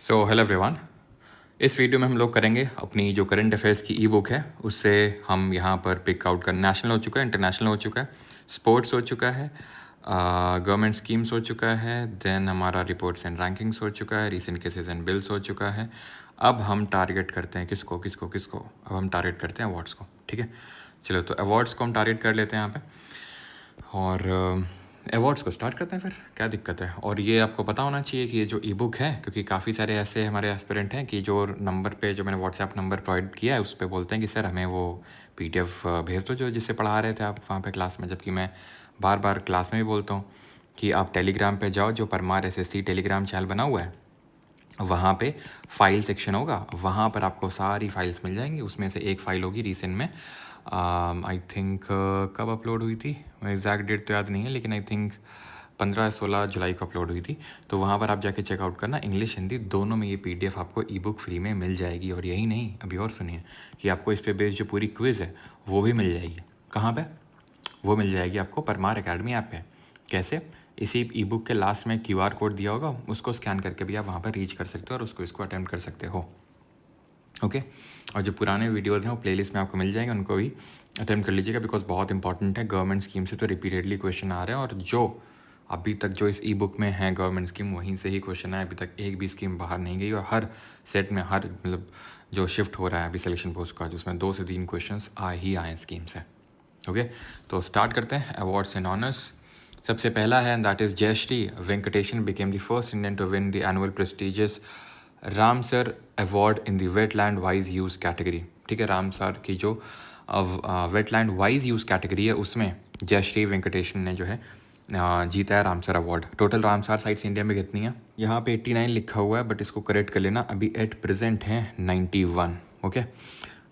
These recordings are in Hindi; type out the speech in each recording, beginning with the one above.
So hello everyone. इस वीडियो में हम लोग करेंगे अपनी जो करंट अफेयर्स की ई बुक है उससे हम यहाँ पर पिक आउट कर। नेशनल हो चुका है, इंटरनेशनल हो चुका है, स्पोर्ट्स हो चुका है, गवर्नमेंट स्कीम्स हो चुका है, देन हमारा रिपोर्ट्स एंड रैंकिंग्स हो चुका है, रीसेंट केसेस एंड बिल्स हो चुका है। अब हम टारगेट करते हैं किसको किसको किसको अब हम टारगेट करते हैं अवार्ड्स को। ठीक है, चलो तो अवार्ड्स को हम टारगेट कर लेते हैं यहाँ पे और अवार्ड्स को स्टार्ट करते हैं। फिर क्या दिक्कत है। और ये आपको पता होना चाहिए कि ये जो ई बुक है, क्योंकि काफ़ी सारे ऐसे हमारे एस्पिरेंट हैं कि जो नंबर पे जो मैंने व्हाट्सएप नंबर प्रोवाइड किया है उस पर बोलते हैं कि सर हमें वो PDF भेज दो जो जिससे पढ़ा रहे थे आप वहाँ पे क्लास में। जबकि मैं बार बार क्लास में भी बोलता हूँ कि आप टेलीग्राम पे जाओ, जो परमार SSC टेलीग्राम चैनल बना हुआ है वहाँ पे फाइल सेक्शन होगा, वहाँ पर आपको सारी फाइल्स मिल जाएंगी। उसमें से एक फ़ाइल होगी रीसेंट में, आई थिंक कब अपलोड हुई थी, एग्जैक्ट डेट तो याद नहीं है, लेकिन आई थिंक 15-16 जुलाई को अपलोड हुई थी। तो वहाँ पर आप जाके चेकआउट करना, इंग्लिश हिंदी दोनों में ये PDF आपको ई बुक फ्री में मिल जाएगी। और यही नहीं, अभी और सुनिए कि आपको इस पे बेस्ड जो पूरी क्विज़ है वो भी मिल जाएगी। कहाँ पे? वो मिल जाएगी आपको परमार एकेडमी ऐप पे। कैसे? इसी ई बुक के लास्ट में QR कोड दिया होगा, उसको स्कैन करके भी आप वहाँ पर रीच कर सकते हो और उसको इसको अटेम्प्ट कर सकते हो। ओके, और जो पुराने वीडियोज़ हैं वो प्लेलिस्ट में आपको मिल जाएंगे, उनको भी अटेम्प्ट कर लीजिएगा बिकॉज बहुत इंपॉर्टेंट है। गवर्नमेंट स्कीम से तो रिपीटेडली क्वेश्चन आ रहे हैं और जो अभी तक जो इस ई बुक में है गवर्नमेंट स्कीम वहीं से ही क्वेश्चन है। अभी तक एक भी स्कीम बाहर नहीं गई और हर सेट में हर मतलब जो शिफ्ट हो रहा है अभी सिलेक्शन पोस्ट का, जिसमें 2 से 3 क्वेश्चन ही आए स्कीम से। ओके, तो स्टार्ट करते हैं अवार्ड्स एंड ऑनर्स। सबसे पहला है that is Jayashree Venkatesan became the first Indian to win the annual prestigious Ramsar award in the wetland wise use category. ठीक है, रामसर की जो वेटलैंड वाइज यूज़ कैटेगरी है उसमें जयश्री वेंकटेशन ने जो है जीता है Ramsar award. Total Ramsar sites India में कितनी है? यहाँ पे 89 लिखा हुआ है, बट इसको करेक्ट कर लेना, अभी एट प्रेजेंट है 91। ओके,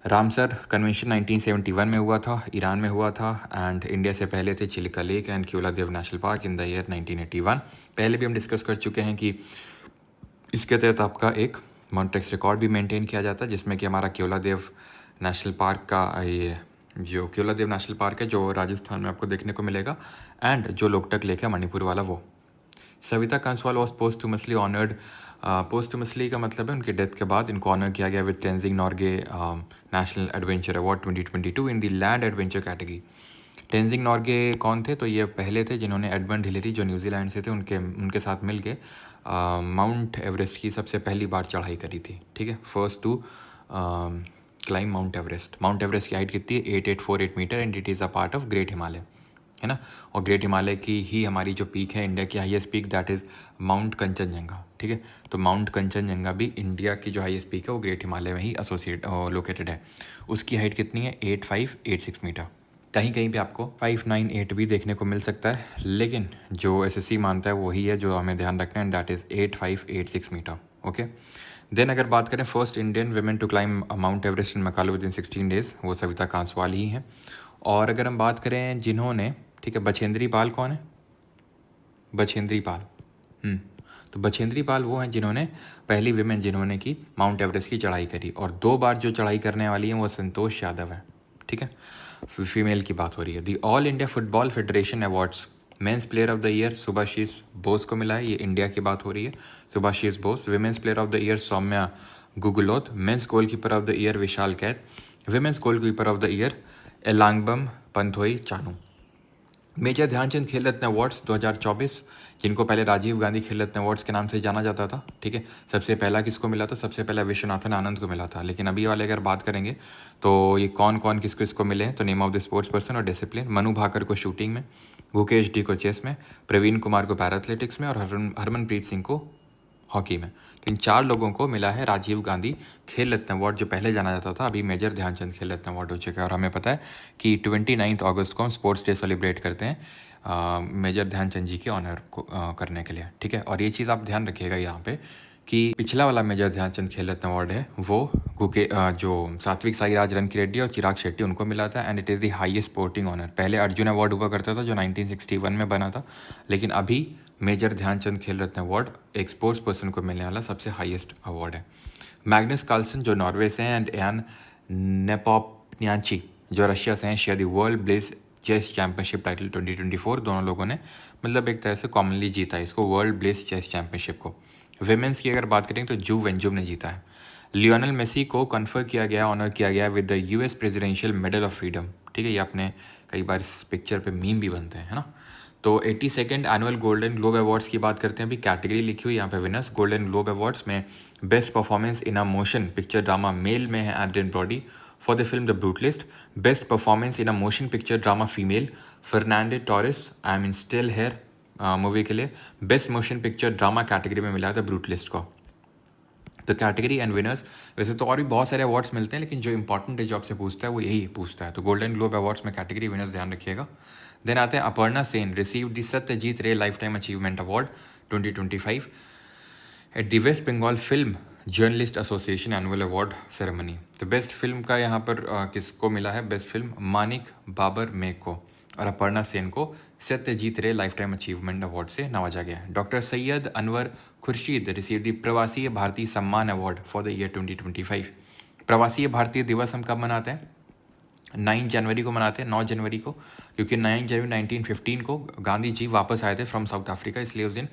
रामसर कन्वेंशन 1971 में हुआ था, ईरान में हुआ था, एंड इंडिया से पहले थे Chilika Lake and Keoladeo National Park in the year 1981। पहले भी हम डिस्कस कर चुके हैं कि इसके तहत आपका एक मॉन्ट्रेक्स रिकॉर्ड भी मेंटेन किया जाता है, जिसमें कि हमारा क्योलादेव नेशनल पार्क का ये जो क्योलादेव नेशनल पार्क है जो राजस्थान में आपको देखने को मिलेगा, एंड जो लोकटक लेक है मणिपुर वाला वो। Savita Kanswal was posthumously honoured. Posthumously का मतलब है उनके डेथ के बाद इनको ऑनर किया गया with Tenzing Norgay national adventure award 2022 in the land adventure category. Tenzing Norgay कौन थे? तो ये पहले थे जिन्होंने एडमंड हिलेरी जो न्यूजीलैंड से थे उनके साथ मिल के माउंट एवरेस्ट की सबसे पहली बार चढ़ाई करी थी। ठीक है, first to climb Mount Everest. Mount Everest की हाइट कितनी है? 8848 metre and it is a part of great Himalaya, है ना। और ग्रेट हिमालय की ही हमारी जो पीक है इंडिया की highest peak that is mount Kanchenjunga. ठीक है, तो माउंट कंचनजंगा भी इंडिया की जो हाईएस्ट पीक है वो ग्रेट हिमालय में ही एसोसिएट लोकेटेड है। उसकी हाइट कितनी है? 8586 मीटर। कहीं कहीं पे आपको 598 भी देखने को मिल सकता है, लेकिन जो SSC मानता है वही है जो हमें ध्यान रखना है, that is 8586 metre. Okay, then अगर बात करें first Indian women to climb Mount Everest in Makalu within 16 days, वो सविता कांसवाल ही हैं। और अगर हम बात करें जिन्होंने, ठीक है, बछेंद्री पाल कौन है? बछेंद्री पाल, तो बछेंद्री पाल वो हैं जिन्होंने पहली विमेन जिन्होंने की माउंट एवरेस्ट की चढ़ाई करी, और 2 बार जो चढ़ाई करने वाली हैं वो संतोष यादव है। ठीक है, फीमेल की बात हो रही है। The all India football federation awards men's player of the year Subhashish Bose को मिला है, ये इंडिया की बात हो रही है, Subhashish Bose. Women's player of the year Saumya Guguloth. Men's goalkeeper of the year Vishal Kaith. Women's goalkeeper of the year Elangbam Panthoi Chanu. Major Dhyanchand Khel Ratna awards 2024, जिनको पहले राजीव गांधी खेल रत्न अवार्ड्स के नाम से जाना जाता था। ठीक है, सबसे पहला किसको मिला था? सबसे पहला विश्वनाथन आनंद को मिला था। लेकिन अभी वाले अगर बात करेंगे तो ये कौन कौन किसको किसको मिले हैं, तो name of the sports person और डिसिप्लिन, मनु भाकर को शूटिंग में, गुकेश डी को चेस में, प्रवीण कुमार को पैरा एथलेटिक्स में और हरमनप्रीत सिंह को हॉकी में। तो इन 4 लोगों को मिला है राजीव गांधी खेल रत्न अवार्ड, जो पहले जाना जाता था, अभी मेजर ध्यानचंद खेल रत्न अवार्ड हो चुका है। और हमें पता है कि 29 अगस्त को हम स्पोर्ट्स डे सेलिब्रेट करते हैं मेजर ध्यानचंद जी के ऑनर को करने के लिए। ठीक है, और ये चीज़ आप ध्यान रखिएगा यहाँ पे कि पिछला वाला मेजर ध्यानचंद खेल रत्न अवार्ड है वो जो सात्विक साईराज रनकी रेड्डी और चिराग शेट्टी उनको मिला था, and it is the highest sporting honour. पहले अर्जुन अवार्ड हुआ करता था जो 1961 में बना था, लेकिन अभी मेजर ध्यानचंद खेल रत्न अवार्ड एक स्पोर्ट्स पर्सन को मिलने वाला सबसे हाईएस्ट अवार्ड है। मैग्नस कार्लसन जो नॉर्वे से हैं, एंड एन नेपोपन्याची जो रशिया से हैं, share the world blitz chess championship title 2024। दोनों लोगों ने मतलब एक तरह से कॉमनली जीता इसको, वर्ल्ड ब्लिस चेस चैंपियनशिप को। विमेंस की अगर बात करें तो जू वेंजुम ने जीता है। लियोनल मेसी को कन्फर किया गया, ऑनर किया गया with the US presidential medal of freedom. ठीक है, ये आपने कई बार इस पिक्चर पे मीम भी बनते हैं, है ना। तो 82nd annual golden globe awards की बात करते हैं। अभी कैटेगरी लिखी हुई यहाँ पे विनर्स गोल्डन ग्लोब अवार्ड्स में best performance in a motion picture drama male में है Adrien Brody for the film The Brutalist. Best performance in a motion picture drama female Fernanda Torres I mean Still Here movie के लिए। Best motion picture drama category में मिला द ब्रूटलिस्ट को। तो कैटेगरी एंड विनर्स, वैसे तो और भी बहुत सारे अवार्ड्स मिलते हैं, लेकिन जो इंपॉर्टेंट है जो आपसे पूछता है वो यही पूछता है। तो गोल्डन ग्लोब अवार्ड्स में कैटेगरी विनर्स ध्यान रखिएगा। देन आते हैं Aparna Sen receive the Satyajit Ray life time achievement award 2025 at the West Bengal film journalist association annual award ceremony. तो बेस्ट फिल्म का यहाँ पर किसको मिला है? बेस्ट फिल्म मानिक बाबर मेघ को, और अपर्णा सेन को Satyajit Ray life time achievement award से नवाजा गया है। Doctor Syed Anwar Khurshid receive the प्रवासी भारतीय सम्मान अवार्ड फॉर द ईयर 2025। प्रवासी भारतीय दिवस हम कब मनाते हैं? 9 जनवरी को मनाते हैं, 9 जनवरी को, क्योंकि 9 जनवरी 1915 को गांधी जी वापस आए थे फ्रॉम साउथ अफ्रीका, इसलिए उस दिन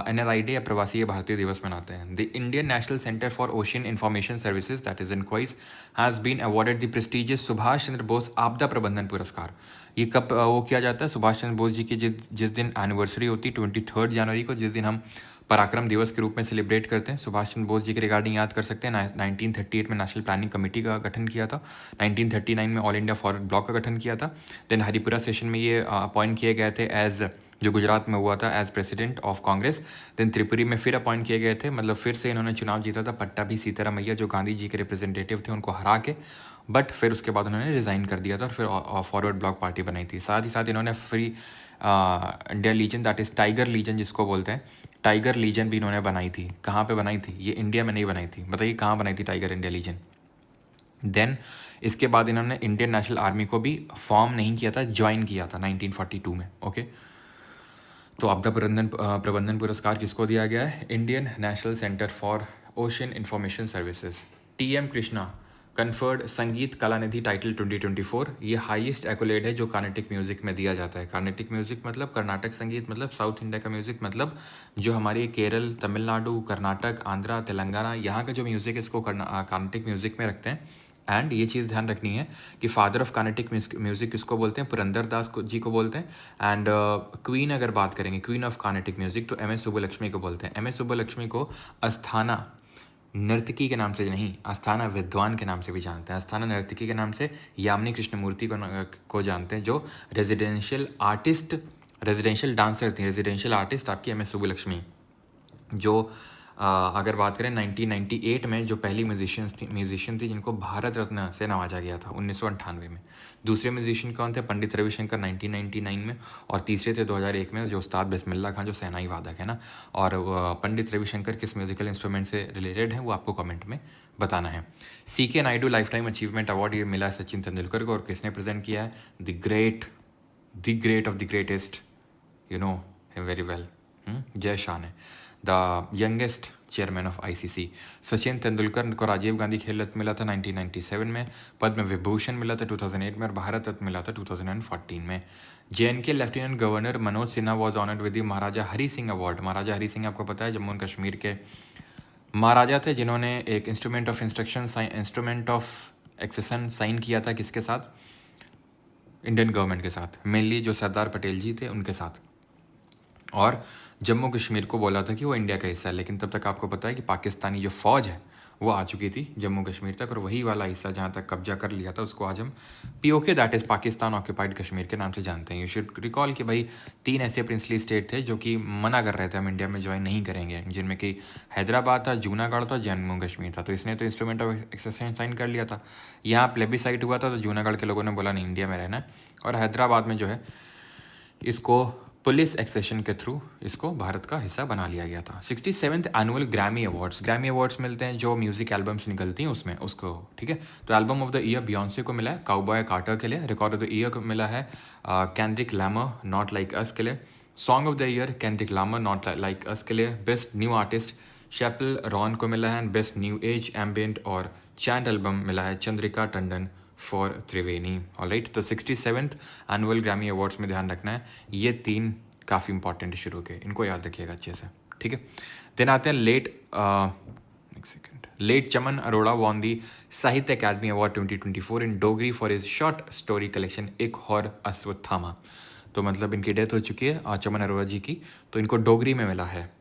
NRI डे या प्रवासी भारतीय दिवस मनाते हैं। The Indian National Centre for Ocean Information Services that is INCOIS has been awarded the prestigious Subhash Chandra Bose Aapda Prabandhan पुरस्कार। ये कब वो किया जाता है? सुभाष चंद्र बोस जी की जिस दिन एनिवर्सरी होती है 23 जनवरी को, जिस दिन हम पराक्रम दिवस के रूप में सेलिब्रेट करते हैं। सुभाष चंद्र बोस जी के रिगार्डिंग याद कर सकते हैं 1938 में नेशनल प्लानिंग कमेटी का गठन किया था, 1939 में ऑल इंडिया फॉरवर्ड ब्लॉक का गठन किया था। देन हरिपुरा सेशन में ये अपॉइंट किए गए थे एज, जो गुजरात में हुआ था, as president of Congress. Then Tripuri में फिर अपॉइंट किए गए थे, मतलब फिर से इन्होंने चुनाव जीता था। पट्टाभी सीतारामैया जो गांधी जी के रिप्रेजेंटेटिव थे उनको हरा के, बट फिर उसके बाद उन्होंने रिज़ाइन कर दिया था और फिर फॉरवर्ड ब्लॉक पार्टी बनाई थी। साथ ही साथ इन्होंने free India legion that is tiger legion जिसको बोलते हैं, टाइगर लीजन भी इन्होंने बनाई थी। कहाँ पे बनाई थी? ये इंडिया में नहीं बनाई थी। बताइए कहाँ बनाई थी टाइगर इंडिया लीजन? देन इसके बाद इन्होंने इंडियन नेशनल आर्मी को भी फॉर्म नहीं किया था, ज्वाइन किया था 1942 में। ओके, तो आपदा प्रबंधन पुरस्कार किसको दिया गया है? Indian National Centre for ocean information services. TM Krishna conferred संगीत कलानिधि टाइटल 2024। ये हाईएस्ट एक्कोलेड है जो कार्नेटिक म्यूजिक में दिया जाता है। कार्नेटिक म्यूजिक मतलब कर्नाटक संगीत, मतलब साउथ इंडिया का म्यूजिक, मतलब जो हमारे केरल, तमिलनाडु, कर्नाटक, आंध्रा, तेलंगाना, यहाँ का जो म्यूजिक है इसको कार्नेटिक म्यूजिक में रखते हैं। एंड ये चीज़ ध्यान रखनी है कि फादर ऑफ कार्नेटिक म्यूजिक किसको बोलते हैं? पुरंदर दास जी को बोलते हैं। एंड क्वीन अगर बात करेंगे, क्वीन ऑफ कार्नेटिक म्यूजिक, तो MS सुब्बलक्ष्मी को बोलते हैं। MS सुब्बलक्ष्मी को अस्थाना नर्तकी के नाम से नहीं, अस्थाना विद्वान के नाम से भी जानते हैं। अस्थाना नर्तकी के नाम से यामिनी कृष्णमूर्ति को जानते हैं, जो रेजिडेंशियल आर्टिस्ट, रेजिडेंशियल डांसर थी, रेजिडेंशियल आर्टिस्ट आपकी MS सुब्बलक्ष्मी। जो अगर बात करें 1998 में जो पहली म्यूजिशियन थी जिनको भारत रत्न से नवाजा गया था 1998 में। दूसरे म्यूजिशियन कौन थे? पंडित रविशंकर 1999 में, और तीसरे थे 2001 में जो उस्ताद बिस्मिल्लाह खान जो सेनाई वादक है ना। और पंडित रविशंकर किस म्यूजिकल इंस्ट्रूमेंट से रिलेटेड है वो आपको कमेंट में बताना है। CK Naidu life time achievement award ये मिला सचिन तेंदुलकर को, और किसने प्रेजेंट किया है? The great of the greatest, you know him very well, Jay Shah ने। The youngest chairman of ICC Sachin Tendulkar को राजीव गांधी खेल रत्न मिला था 1997 में, पद्म विभूषण मिला था 2008 में, और भारत रत्न मिला था 2014 में। JNK lieutenant governor Manoj Sinha was honoured with the Maharaja Hari Singh award. Maharaja Hari Singh आपको पता है जम्मू एंड कश्मीर के महाराजा थे, जिन्होंने एक इंस्ट्रूमेंट ऑफ एक्सेशन साइन किया था किसके साथ? इंडियन गवर्नमेंट के साथ, मेनली जो सरदार पटेल जी थे उनके साथ। और जम्मू कश्मीर को बोला था कि वो इंडिया का हिस्सा है, लेकिन तब तक आपको पता है कि पाकिस्तानी जो फ़ौज है वो आ चुकी थी जम्मू कश्मीर तक, और वही वाला हिस्सा जहाँ तक कब्जा कर लिया था उसको आज हम POK that is Pakistan occupied Kashmir के नाम से जानते हैं। यू शुड रिकॉल कि भाई 3 ऐसे प्रिंसली स्टेट थे जो कि मना कर रहे थे हम इंडिया में ज्वाइन नहीं करेंगे, जिनमें कि हैदराबाद था, जूनागढ़ था, जम्मू कश्मीर था। तो इसने तो इंस्ट्रूमेंट ऑफ एक्सेशन साइन कर लिया था। यहाँ प्लेबिसाइट हुआ था तो जूनागढ़ के लोगों ने बोला नहीं इंडिया में रहना है, और हैदराबाद में जो है इसको पुलिस एक्सेशन के थ्रू इसको भारत का हिस्सा बना लिया गया था। 67th एनुअल ग्रैमी अवार्ड्स मिलते हैं जो म्यूजिक एल्बम्स निकलती हैं उसमें उसको, ठीक है। तो album of the year Beyonce को मिला है काउबॉय कार्टर के लिए। रिकॉर्ड ऑफ द ईयर को मिला है Kendrick Lamar not like us के लिए। Song of the year Kendrick Lamar not like us के लिए। बेस्ट न्यू आर्टिस्ट शैपल रॉन को मिला है। बेस्ट न्यू एज एम्बियंट और चैंट एल्बम मिला है Chandrika Tandon for Triveni. Alright, तो 67th एनुअल ग्रैमी अवार्ड्स में ध्यान रखना है, ये 3 काफ़ी इंपॉर्टेंट शुरू के, इनको याद रखिएगा अच्छे से। ठीक है। देन आते हैं late Chaman Arora won the Sahitya Akademi award 2024 in Dogri for his short story collection Ek Aur Ashwatthama. तो मतलब इनकी डेथ हो चुकी है चमन अरोड़ा जी की, तो इनको डोगरी में मिला है।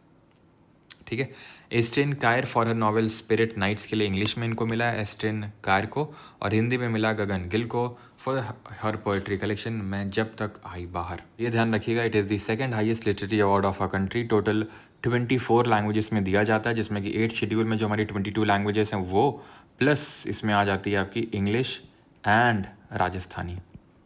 ठीक है। एस्टेन कायर for her novel spirit nights के लिए इंग्लिश में इनको मिला है एस्टेन कायर को, और हिंदी में मिला गगन गिल को फॉर हर पोएट्री कलेक्शन मैं जब तक आई बाहर। ये ध्यान रखिएगा, it is the second highest literary award of a country. Total 24 languages में दिया जाता है, जिसमें कि 8 शेड्यूल में जो हमारी 22 लैंग्वेजेस हैं वो, प्लस इसमें आ जाती है आपकी इंग्लिश एंड राजस्थानी।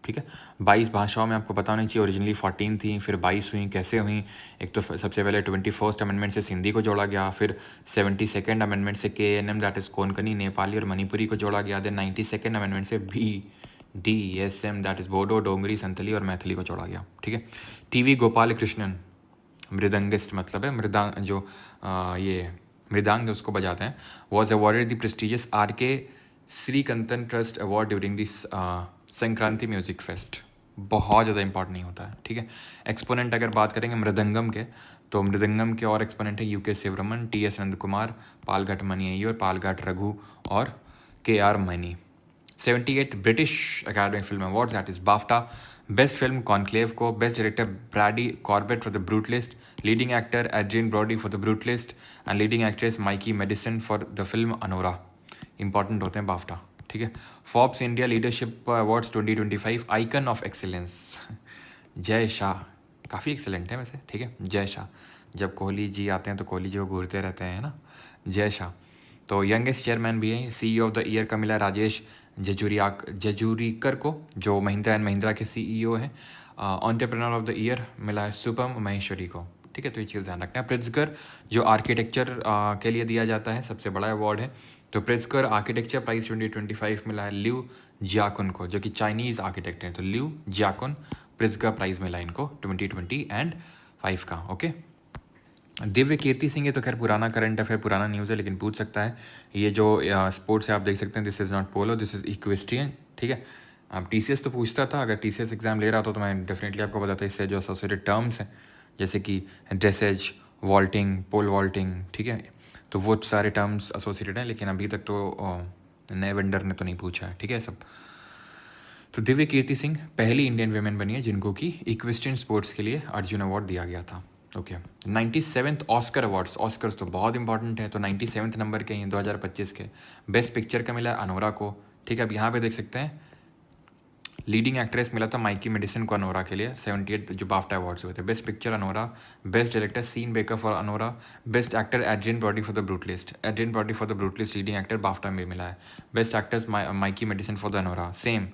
ठीक है। 22 भाषाओं में आपको पता होना चाहिए, ओरिजिनली 14 थी, फिर 22 हुई। कैसे हुई? एक तो सबसे पहले 21st अमेंडमेंट से सिंधी को जोड़ा गया, फिर 72nd अमेंडमेंट से KNM that is Konkani, Nepali और मणिपुरी को जोड़ा गया। देन 92nd अमेंडमेंट से BDSM दैट इज़ बोडो, डोंगरी, संथली और मैथिली को जोड़ा गया। ठीक है। TV गोपाल कृष्णन, मृदंगिस्ट मतलब है मृदांग, जो ये मृदांग उसको बजाते हैं, was awarded the prestigious RK Srikantan Trust award during this Sankranti music fest. बहुत ज़्यादा इंपॉर्टेंट नहीं होता है। ठीक है। एक्सपोनेंट अगर बात करेंगे मृदंगम के, तो मृदंगम के और एक्सपोनेंट है UK शिवरमन, TS नंद कुमार, पालघाट मनी अय्यर, पालघाट रघु और KR Mani. 78 British Academy Film Awards that is BAFTA. Best film Conclave को, best director Brady Corbet for the Brutalist, leading actor Adrien Brody for the Brutalist and leading actress Mikey Madison for the film Anora. Important होते हैं बाफ्टा। ठीक है। Forbes India Leadership Awards 2025 icon of excellence Jay Shah, काफ़ी एक्सीलेंट है वैसे। ठीक है। जय शाह, जब कोहली जी आते हैं तो कोहली जी को घूरते रहते हैं ना, जय शाह। तो यंगेस्ट चेयरमैन भी है। CEO ऑफ द ईयर का मिला राजेश जजूरीकर को, जो महिंद्रा एंड महिंद्रा के CEO हैं। एंटरप्रेन्योर ऑफ द ईयर मिला है सुपम महेश्वरी को। ठीक है। तो ये चीज़ ध्यान रखना है। प्रिट्जकर जो आर्किटेक्चर के लिए दिया जाता है, सबसे बड़ा अवार्ड है। तो प्रिट्जकर आर्किटेक्चर प्राइज 2025 मिला है लिव जियाकुन को, जो कि चाइनीज़ आर्किटेक्ट हैं। तो लिव जियाकुन प्रिट्जकर प्राइज मिला इनको 2025 का। ओके। दिव्य कीर्ति सिंह, ये तो खैर पुराना करंट अफेयर, पुराना न्यूज़ है, लेकिन पूछ सकता है। ये जो स्पोर्ट्स है आप देख सकते हैं, this is not polo, this is equestrian. ठीक है। अब TCS तो पूछता था, अगर TCS एग्जाम ले रहा था तो मैं डेफिनेटली आपको बताता, इससे जो एसोसिएटेड टर्म्स हैं जैसे कि ड्रेसेज, वॉल्टिंग, पोल वॉल्टिंग, ठीक है, तो वो सारे टर्म्स एसोसिएटेड हैं, लेकिन अभी तक तो नए वेंडर ने तो नहीं पूछा है। ठीक है सब। तो दिव्य कीर्ति सिंह पहली इंडियन वीमेन बनी है जिनको कि इक्वेस्ट्रियन स्पोर्ट्स के लिए अर्जुन अवार्ड दिया गया था। Okay. 97th Oscar awards, Oscars तो बहुत इंपॉर्टेंट है, तो 97th नंबर के हैं 2025 के। बेस्ट पिक्चर का मिला अनोरा को। ठीक है। अब यहाँ पे देख सकते हैं लीडिंग एक्ट्रेस मिला था माइकी मेडिसन को अनोरा के लिए, 78 जो बाफ्टा अवार्ड्स हुए थे। Best picture Anora, best director Sean Baker for Anora, best actor Adrien Brody for the Brutalist, Adrien Brody for the Brutalist leading actor BAFTA में मिला है। Best actors Mikey Madison for the Anora, same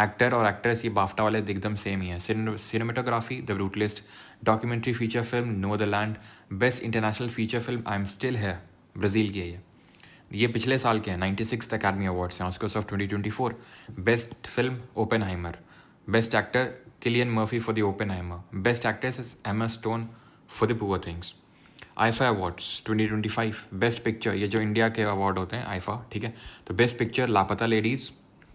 actor और एक्ट्रेस ये बाफ्टा वाले एकदम सेम ही है। Cinematography the Brutalist, documentary feature film no the land, best international feature film I am still है, ब्राज़ील की है ये पिछले साल के हैं। 96th अकेडमी अवार्ड्स हैं, Oscars of 2024। Best film Oppenheimer, best actor Cillian Murphy for the Oppenheimer, best actress is Emma Stone for the poor things. IIFA awards 2025, best picture, ये जो इंडिया के अवार्ड होते हैं आईफा। ठीक है। तो बेस्ट पिक्चर लापता ladies,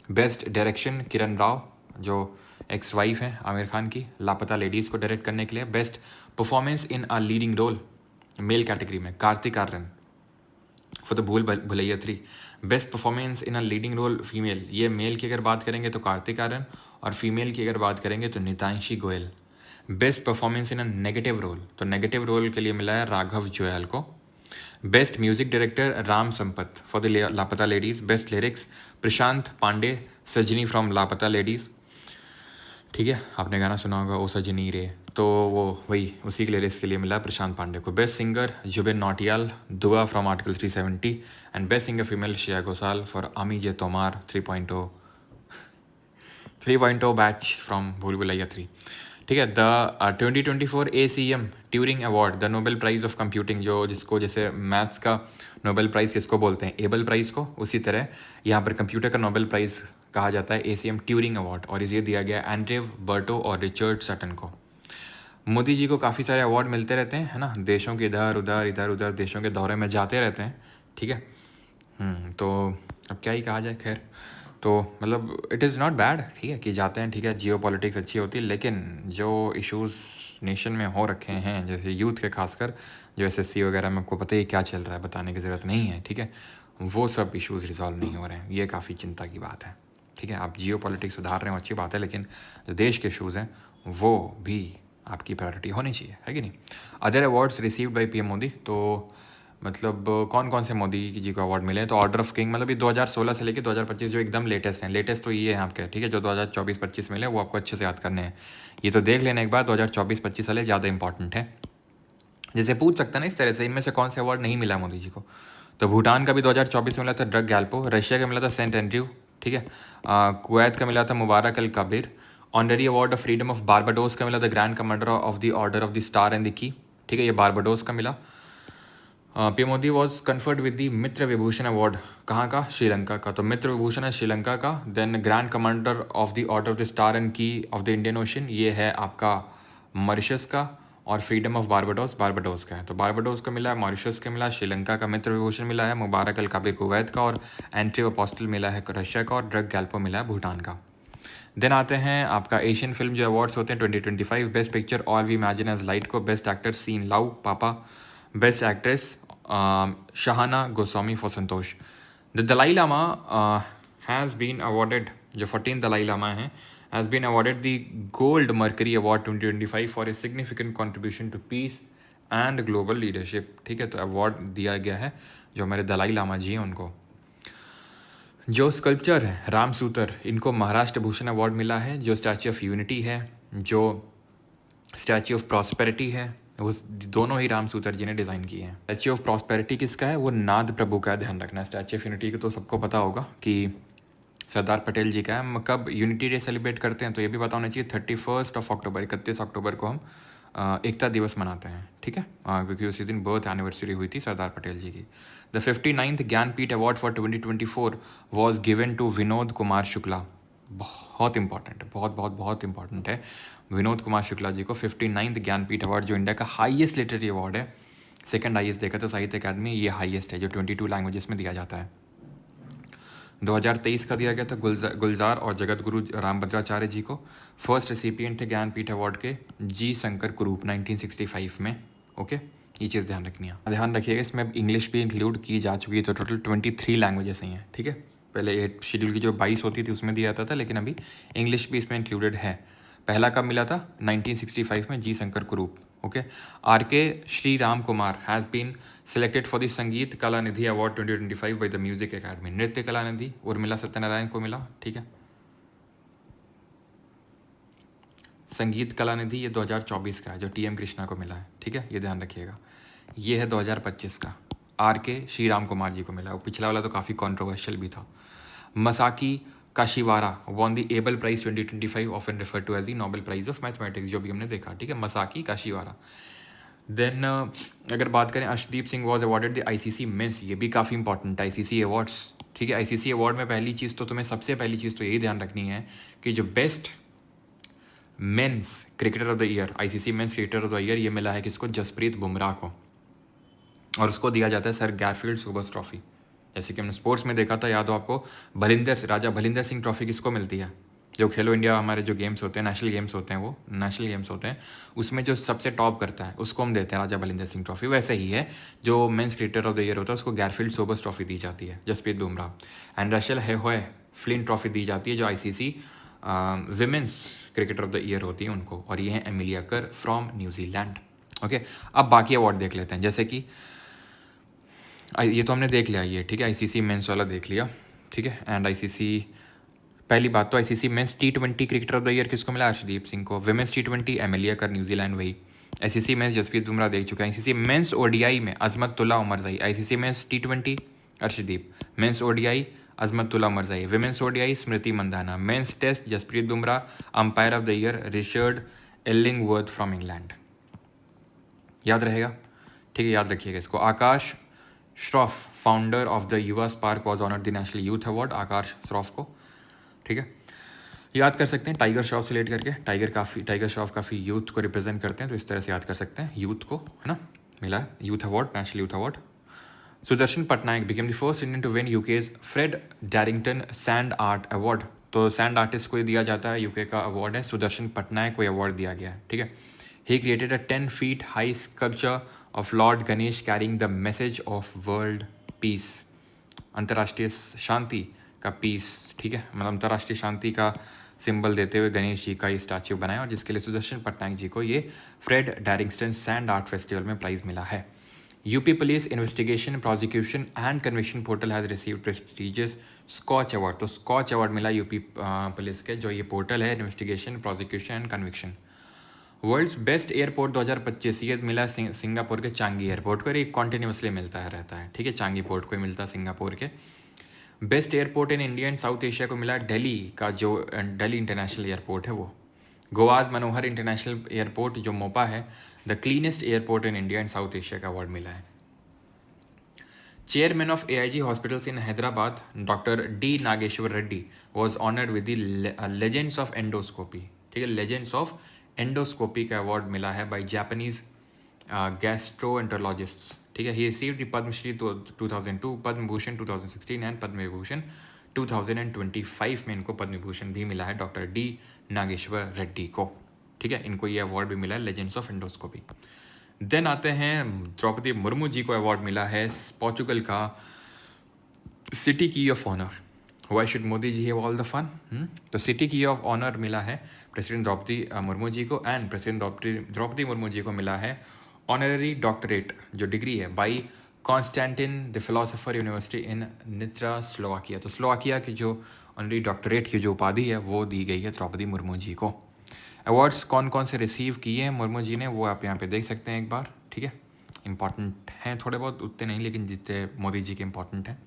best direction Kiran Rao जो एक्स वाइफ हैं आमिर खान की, लापता लेडीज़ को डायरेक्ट करने के लिए। Best performance in a leading role male category में Kartik Aaryan for the Bhool Bhulaiyaa 3। Best performance in a leading role female, ये मेल की अगर बात करेंगे तो कार्तिक आर्यन, और फीमेल की अगर बात करेंगे तो Nitanshi Goel. Best performance in a negative role, तो नेगेटिव रोल के लिए मिला है राघव जुएल को। Best music director Ram Sampath for the Laapataa ladies. Best lyrics Prashant Pandey, Sajni from लापता लेडीज़। ठीक है। आपने गाना सुना होगा ओ सजनी रे, तो वो वही उसी के लिरिक्स के लिए मिला प्रशांत पांडे को। बेस्ट सिंगर जुबिन नौटियाल, दुआ from article 370 and best singer female Shreya Ghoshal for आमी जे तोमार 3.0 बैच फ्रॉम भूल भुलैया 3। ठीक है। The 2024 ACM Turing award, the Nobel prize of computing, जो जिसको जैसे मैथ्स का नोबेल प्राइज़ किसको बोलते हैं, एबल प्राइज़ को, उसी तरह यहाँ पर कंप्यूटर का नोबेल प्राइज़ कहा जाता है ACM ट्यूरिंग अवार्ड, और ये दिया गया एंड्रेव बर्टो और रिचर्ड सटन को। मोदी जी को काफ़ी सारे अवार्ड मिलते रहते हैं, है ना, देशों के इधर उधर देशों के दौरे में जाते रहते हैं। ठीक है। तो अब क्या ही कहा जाए, खैर तो मतलब इट इज़ नॉट बैड, ठीक है, कि जाते हैं। ठीक है। जियो पॉलिटिक्स अच्छी होती है, लेकिन जो इश्यूज़ नेशन में हो रखे हैं जैसे यूथ के खासकर, जो एसएससी वगैरह में आपको पता ही क्या चल रहा है, बताने की ज़रूरत नहीं है, ठीक है। वो सब इश्यूज़ रिजॉल्व नहीं हो रहे हैं, ये काफ़ी चिंता की बात है, ठीक है। आप जियो पॉलिटिक्स सुधार रहे हो, अच्छी बात है, लेकिन जो देश के इशूज़ हैं वो भी आपकी प्रायोरिटी होनी चाहिए, है कि नहीं। Other awards received by PM Modi, तो मतलब कौन कौन से मोदी जी को अवार्ड मिले हैं, तो ऑर्डर ऑफ किंग, मतलब ये 2016 से लेकर 2025 जो एकदम लेटेस्ट हैं, लेटेस्ट तो ये हैं आपके, ठीक है। जो 2024-25 मिले वो आपको अच्छे से याद करने हैं, ये तो देख लेने एक बार 2024-25 वाले ज़्यादा इंपॉर्टेंट है। जैसे पूछ सकता है ना इस तरह से, इनमें से कौन से अवार्ड नहीं मिला मोदी जी को, तो भूटान का भी 2024 में मिला था ड्रग गैल्पो, रशिया का मिला था सेंट एंड्रयू, ठीक है। कुवैत का मिला था Mubarak Al Kabeer, honorary award of freedom of Barbados का मिला था grand commander of the order of the star and the key, ठीक है, ये बारबाडोस का मिला। PM Modi was conferred with the Mitra Vibhushan award, कहाँ का, श्रीलंका का, तो मित्र विभूषण है श्रीलंका का। Then grand commander of the order of the star and key of the Indian ocean, ये है आपका मॉरिशस का। और फ्रीडम ऑफ बारबाडोस, बारबाडोस का है, तो बारबाडोस का मिला है, मॉरिशस का मिला, श्रीलंका का मित्र विभूषण मिला है, मुबारक अल कबीर कुवैत का, और एंट्री अपोस्टल मिला है रशिया का, और ड्रग गैल्पो मिला है भूटान का। देन आते हैं आपका एशियन फिल्म जो अवार्ड्स होते हैं 2025, best picture all we imagine as light को, best actor Sean Lau Papa, best actress Shahana Goswami for Santosh. The Dalai Lama has been awarded, जो 14 दलाई लामा हैं, has been awarded the gold mercury award 2025 for a significant contribution to peace and global leadership, ठीक है। तो अवार्ड दिया गया है जो हमारे दलाई लामा जी हैं उनको। जो स्कल्पचर है राम सूतर, इनको महाराष्ट्र भूषण अवार्ड मिला है। जो स्टैच्यू ऑफ यूनिटी है, जो स्टैच्यू ऑफ प्रॉस्पेरिटी है, वो दोनों ही राम सूतर जी ने डिज़ाइन किए हैं। स्टैच्यू ऑफ प्रॉस्पेरिटी किसका है, वो नाद प्रभु का, ध्यान रखना। स्टैच्यू ऑफ यूनिटी को तो सबको पता होगा कि सरदार पटेल जी का है। हम कब यूनिटी डे सेलिब्रेट करते हैं, तो ये भी पता होना चाहिए 31 अक्टूबर, 31 अक्टूबर को हम एकता दिवस मनाते हैं, ठीक है, क्योंकि उसी दिन बर्थ एनिवर्सरी हुई थी सरदार पटेल जी की। The 59th Jnanpith award for 2024 was given to Vinod Kumar Shukla, बहुत इंपॉर्टेंट है, बहुत बहुत बहुत इंपॉर्टेंट है। विनोद कुमार शुक्ला जी को 59th ज्ञानपीठ अवार्ड, जो इंडिया का हाईएस्ट लिटरेरी अवार्ड है, सेकंड हाईएस्ट देखा तो साहित्य अकादमी, ये हाईएस्ट है जो 22 लैंग्वेजेस में दिया जाता है। 2023 का दिया गया था गुलजार और जगत गुरु रामभद्राचार्य जी को। फर्स्ट रेसिपिएंट थे ज्ञानपीठ अवार्ड के जी शंकर कुरूप 1965 में, ओके। ये चीज़ ध्यान रखनी है, ध्यान रखिएगा। इसमें इंग्लिश भी इंक्लूड की जा चुकी है, तो टोटल 23 लैंग्वेजेस हैं, ठीक है। पहले 8 शेड्यूल की जो 22 होती थी उसमें दिया जाता था, लेकिन अभी इंग्लिश भी इसमें इंक्लूडेड है। पहला कब मिला था, 1965 में, जी शंकर कुरूप, okay. R K Shriram Kumar has been selected for the Sangeet Kala Nidhi award 2025 by the music academy. Nritya Kala निधि उर्मिला सत्यनारायण को मिला, ठीक है। संगीत कला निधि ये 2024 का है, जो टीएम कृष्णा को मिला है, ठीक है, ये ध्यान रखिएगा। ये है 2025 का, are K Shriram Kumar ji को मिला। वो पिछला वाला तो काफ़ी कॉन्ट्रोवर्शियल भी था। Masaki Kashiwara won the Abel prize 2025, often refer to as the Nobel prize of mathematics, जो भी हमने देखा, ठीक है, मसाकी काशीवारा। देन अगर बात करें, Arshdeep Singh was awarded the ICC men's, ये भी काफ़ी इंपॉर्टेंट है, आईसीसी अवार्ड्स, ठीक है। आईसीसी अवार्ड में पहली चीज़ तो तुम्हें, सबसे पहली चीज़ तो यही ध्यान रखनी है कि जो best mains cricketer of the year, ICC men's cricketer of the year, ये मिला है किसको, जसप्रीत बुमराह को, और उसको दिया जाता है सर गैरफील्ड सोबर्स ट्रॉफी। जैसे कि हमने स्पोर्ट्स में देखा था, याद हो आपको, राजा भलिंदर सिंह ट्रॉफी किसको मिलती है, जो खेलो इंडिया हमारे जो गेम्स होते हैं, नेशनल गेम्स होते हैं, वो नेशनल गेम्स होते हैं, उसमें जो सबसे टॉप करता है उसको हम देते हैं राजा भलिंदर सिंह ट्रॉफी। वैसे ही है, जो men's cricketer of the year होता है उसको गैरफील्ड सोबर्स ट्रॉफी दी जाती है, Jasprit Bumrah. And Rachael Heyhoe Flint trophy दी जाती है, जो ICC women's cricketer of the year होती है उनको, और ये है एमिलिया कर फ्रॉम न्यूजीलैंड, ओके। अब बाकी अवार्ड देख लेते हैं, जैसे कि ये तो हमने देख लिया, ये ठीक है, आईसीसी मेंस वाला देख लिया, ठीक है। एंड आईसीसी, पहली बात तो आईसीसी मेंस टी20 क्रिकेटर ऑफ द ईयर किसको मिला, अर्शदीप सिंह को। विमेंस टी20 एमिलिया कर न्यूजीलैंड, वही। आईसीसी मेंस जसप्रीत बुमराह देख चुका है। आईसीसी मेंस ओडीआई में अजमतुल्ला उमरज़ई। आईसीसी मेंस टी20 Arshdeep, men's ODI Azmatullah Omarzai, women's ODI Smriti Mandhana, men's test Jasprit Bumrah, umpire of the year Richard Illingworth from England. याद रहेगा, ठीक है, याद रखिएगा इसको। Aakash Shroff founder of the Yuva Spark was honoured the national youth award, Aakash Shroff को, ठीक है, याद कर सकते हैं। टाइगर श्रॉफ से लेट करके, टाइगर श्रॉफ काफ़ी यूथ को रिप्रेजेंट करते हैं, तो इस तरह से याद कर सकते हैं यूथ को, है ना, मिला है youth award, national youth award. Sudarshan Pattnaik became the first Indian to win UK's Fred Darrington sand art award, तो सैंड आर्टिस्ट को दिया जाता है, यूके का अवार्ड है, सुदर्शन पटनायक को अवार्ड दिया गया है, ठीक है। He created a 10 feet high sculpture of Lord Ganesh carrying the message of world peace, अंतर्राष्ट्रीय शांति का पीस, ठीक है, मतलब अंतर्राष्ट्रीय शांति का सिंबल देते हुए गणेश जी का ये स्टैच्यू बनाया, और जिसके लिए सुदर्शन पटनायक जी को ये Fred Darrington sand art festival में प्राइज मिला है। UP police investigation prosecution and conviction portal has received prestigious Skoch award. तो स्कॉच अवार्ड मिला यूपी पुलिस के, जो ये पोर्टल है investigation prosecution and conviction. World's best airport 2025 ये मिला सिंगापुर के चांगी एयरपोर्ट को, ये कॉन्टिन्यूसली मिलता है रहता है, ठीक है, चांगी पोर्ट को मिलता है सिंगापुर के। Best airport in India and South Asia को मिला दिल्ली का, जो दिल्ली इंटरनेशनल एयरपोर्ट है वो। गोवाज मनोहर इंटरनेशनल एयरपोर्ट जो मोपा है, the cleanest airport in India and South Asia का अवार्ड मिला है। Chairman of AIG hospitals in Hyderabad doctor D Nageshwar Reddy was honoured with the legends of endoscopy, ठीक है, लेजेंड्स ऑफ एंडोस्कोपी का अवार्ड मिला है बाय जापानीज गैस्ट्रोएंटरोलॉजिस्ट्स, ठीक है। He received the Padma Shri 2002, Padma Bhushan 2016 and Padma Vibhushan 2025 में इनको पद्म विभूषण भी मिला है डॉक्टर डी नागेश्वर रेड्डी को, ठीक है, इनको ये अवार्ड भी मिला है लेजेंड्स ऑफ एंडोस्कोपी। देन आते हैं द्रौपदी मुर्मू जी को अवार्ड मिला है पोर्चुगल का city key of honour. Why should Modi ji have all the fun? तो सिटी की ऑफ ऑनर मिला है प्रेसिडेंट द्रौपदी मुर्मू जी को, एंड प्रेसिडेंट द्रौपदी मुर्मू जी को मिला है ऑनररी डॉक्टरेट जो डिग्री है by Constantine the Philosopher University in Nitra Slovakia. तो स्लोवाकिया की जो ऑनररी डॉक्टरेट की जो उपाधि है वो दी गई है द्रौपदी मुर्मू जी को। अवार्ड्स कौन कौन से रिसीव किए हैं मुर्मू जी ने वो आप यहाँ पे देख सकते हैं एक बार, ठीक है, इंपॉर्टेंट हैं थोड़े बहुत, उतने नहीं लेकिन जितने मोदी जी के इंपॉर्टेंट हैं।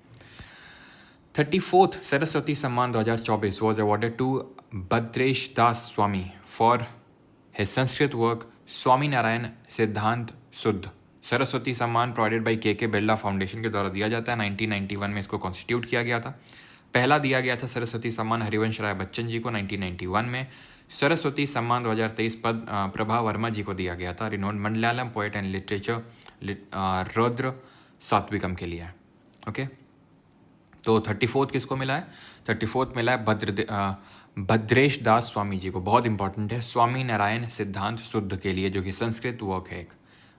34th सरस्वती सम्मान 2024 was awarded to Bhadresh Das Swami for his Sanskrit work Swaminarayan सिद्धांत शुद्ध। सरस्वती सम्मान प्रोवाइडेड बाई के बिरला फाउंडेशन के द्वारा दिया जाता है। 1991 में इसको कॉन्स्टिट्यूट किया गया था। पहला दिया गया था सरस्वती सम्मान हरिवंश राय बच्चन जी को 1991 में। सरस्वती सम्मान 2023 पद प्रभा वर्मा जी को दिया गया था, renowned Malayalam poet and literature Rudra Satvikam के लिए। ओके, तो 34th किसको मिला है? 34th मिला है भद्रेश दास स्वामी जी को, बहुत इंपॉर्टेंट है, स्वामी नारायण सिद्धांत शुद्ध के लिए, जो कि संस्कृत वर्क है एक,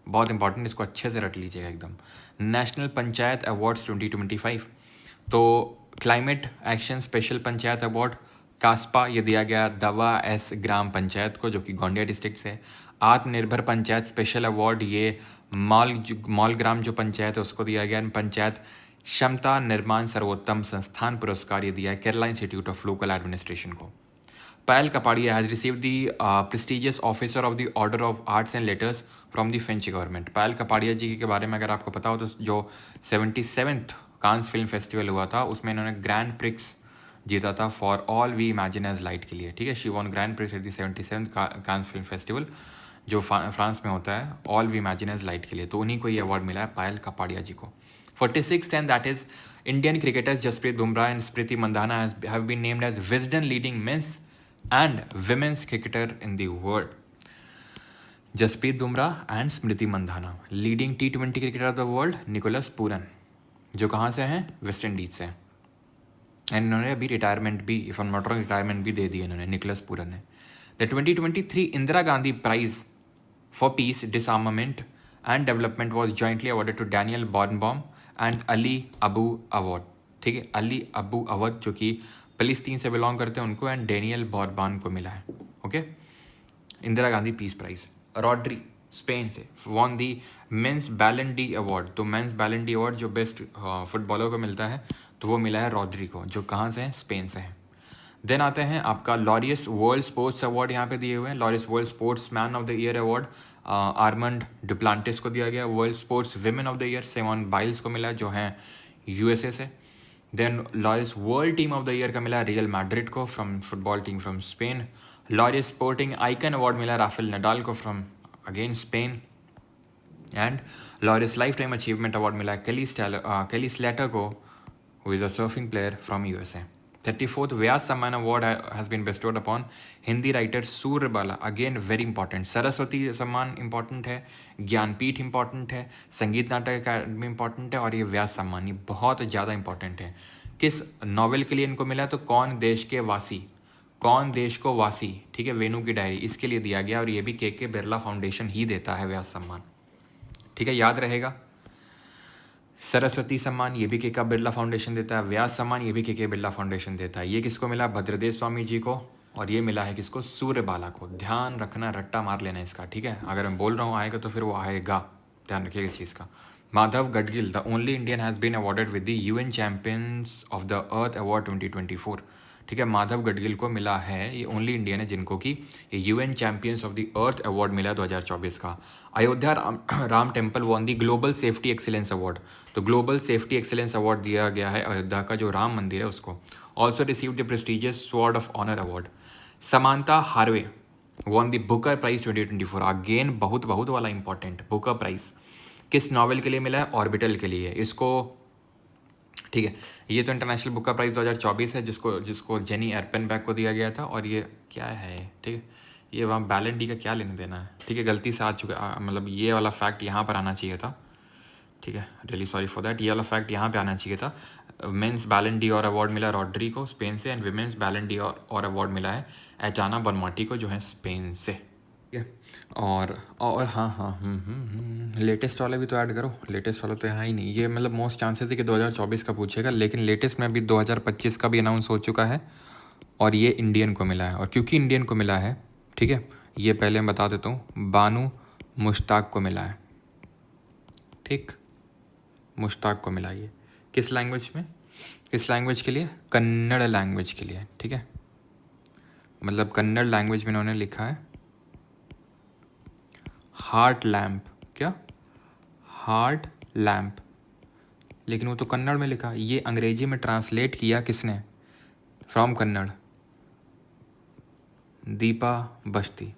बहुत इंपॉर्टेंट, इसको अच्छे से रट लीजिएगा एकदम। नेशनल पंचायत अवार्ड्स 2025, तो climate action special panchayat award Kaspa ये दिया गया दवा एस ग्राम पंचायत को, जो कि गोंडिया डिस्ट्रिक्ट से। आत्मनिर्भर पंचायत स्पेशल अवार्ड ये मॉल ग्राम जो पंचायत है उसको दिया गया। पंचायत क्षमता निर्माण सर्वोत्तम संस्थान पुरस्कार ये दिया है Kerala Institute of Local Administration को। Payal Kapadia has receive the prestigious officer of the order of arts and letters from the French government. Payal Kapadia ji के बारे में अगर आपको पता हो तो जो 77th कांस फिल्म फेस्टिवल हुआ था उसमें इन्होंने ग्रैंड प्रिक्स जीता था for all we imagine as light के लिए, ठीक है। She won grand prix at the 77th Cannes film festival जो फ्रांस में होता है, all we imagine as light के लिए, तो उन्हीं को ये अवार्ड मिला है पायल कपाड़िया जी को। 46th and that is Indian cricketers Jasprit Bumrah and Smriti Mandhana have been named as wisdom leading men's and women's cricketer in the world. Jasprit Bumrah and Smriti Mandhana, leading T20 cricketer of the world Nicholas Puran, जो कहाँ से हैं? वेस्ट इंडीज से, एंड इन्होंने अभी रिटायरमेंट भी, if I am not wrong, retirement भी दे दी इन्होंने, निकोलस पूरन ने। The 2023 Indira Gandhi prize for peace disarmament and development was jointly awarded to Daniel Barenboim and Ali Abu Awwad, ठीक है, अली अबू अवध जो कि फलस्तीन से बिलोंग करते हैं उनको, एंड डेनियल बॉर्बान को मिला है। Okay, Indira Gandhi peace prize. Rodri Spain से won the men's Ballon d'Or award, तो मेंस बैलन डी अवार्ड जो बेस्ट फुटबॉलर को मिलता है तो वो मिला है रॉड्री को, जो कहाँ से हैं? स्पेन से हैं। देन आते हैं आपका लॉरियस वर्ल्ड स्पोर्ट्स अवार्ड यहाँ पे दिए हुए हैं। Laureus world sportsman of the year award Armand Duplantis को दिया गया। World sports women of the year Simone Biles को मिला जो हैं यूएसए से। Then Laureus world team of the year का मिला रियल मैड्रिड को from football team from Spain. Laureus sporting icon award मिला राफेल नडाल को from again Spain. And Laureus life time achievement award मिला केली स्लेटर को, who is a surfing player from USA. 34th व्यास सम्मान award has been bestowed upon Hindi writer Suryabala, again very important. Saraswati सम्मान इंपॉर्टेंट है, ज्ञानपीठ इंपॉर्टेंट है, संगीत नाटक अकादमी इंपॉर्टेंट है, और ये व्यास सम्मान ये बहुत ज़्यादा इंपॉर्टेंट है। किस नॉवेल के लिए इनको मिला? तो कौन देश के वासी, कौन देश को वासी, ठीक है, वेणु की डायरी, इसके लिए दिया गया और ये भी के बिरला फाउंडेशन ही देता है व्यास सम्मान, ठीक है, याद रहेगा। सरस्वती सम्मान ये भी के बिरला फाउंडेशन देता है, व्यास सम्मान ये भी के बिरला फाउंडेशन देता है। ये किसको मिला? भद्रदेव स्वामी जी को, और ये मिला है किसको? सूर्यबाला को। ध्यान रखना, रट्टा मार लेना इसका, ठीक है, अगर मैं बोल रहा हूँ आएगा तो फिर वो आएगा, ध्यान रखिएगा इस चीज़ का। Madhav Gadgil, the only Indian has been awarded with the UN champions of the earth award 2024, ठीक है, माधव गडगिल को मिला है, ये ओनली इंडियन है जिनको कि UN champions of the earth award मिला 2024 का। Ayodhya Ram temple won the global safety excellence award, तो ग्लोबल सेफ्टी एक्सीलेंस अवार्ड दिया गया है अयोध्या का जो राम मंदिर है उसको। Also received the prestigious sword of honour award. Samantha Harvey won the Booker prize 2024, again बहुत बहुत वाला इंपॉर्टेंट, बुकर प्राइज किस नॉवेल के लिए मिला है? ऑर्बिटल के लिए इसको, ठीक है। ये तो इंटरनेशनल बुक का प्राइज़ 2024 है जिसको जेनी एरपेनबैक को दिया गया था। और ये क्या है, ठीक है, ये वहाँ बैलन डी का क्या लेने देना है, ठीक है, गलती से आ चुका, मतलब ये वाला फैक्ट यहाँ पर आना चाहिए था, ठीक है, रियली सॉरी फॉर दैट, ये वाला फैक्ट यहाँ पे आना चाहिए था। मेंस बैलन डी और अवार्ड मिला रॉड्री को स्पेन से, एंड विमेंस बैलन डी और अवार्ड मिला है एटाना बनमाटी को जो है स्पेन से, ठीक है। और हाँ, लेटेस्ट वाला भी तो ऐड करो, लेटेस्ट वाला तो यहाँ ही नहीं, ये मतलब मोस्ट चांसेस है कि 2024 का पूछेगा, लेकिन लेटेस्ट में अभी 2025 का भी अनाउंस हो चुका है और ये इंडियन को मिला है। और क्योंकि इंडियन को मिला है, ठीक है, ये पहले मैं बता देता हूँ, बानू मुश्ताक को मिला है, ठीक, मुश्ताक को मिला। ये किस लैंग्वेज में, किस लैंग्वेज के लिए? कन्नड़ लैंग्वेज के लिए, ठीक है, मतलब कन्नड़ लैंग्वेज में इन्होंने लिखा है हार्ट लैम्प, क्या हार्ट लैम्प, लेकिन वो तो कन्नड़ में लिखा, ये अंग्रेजी में ट्रांसलेट किया किसने? फ्रॉम कन्नड़, दीपा बस्ती।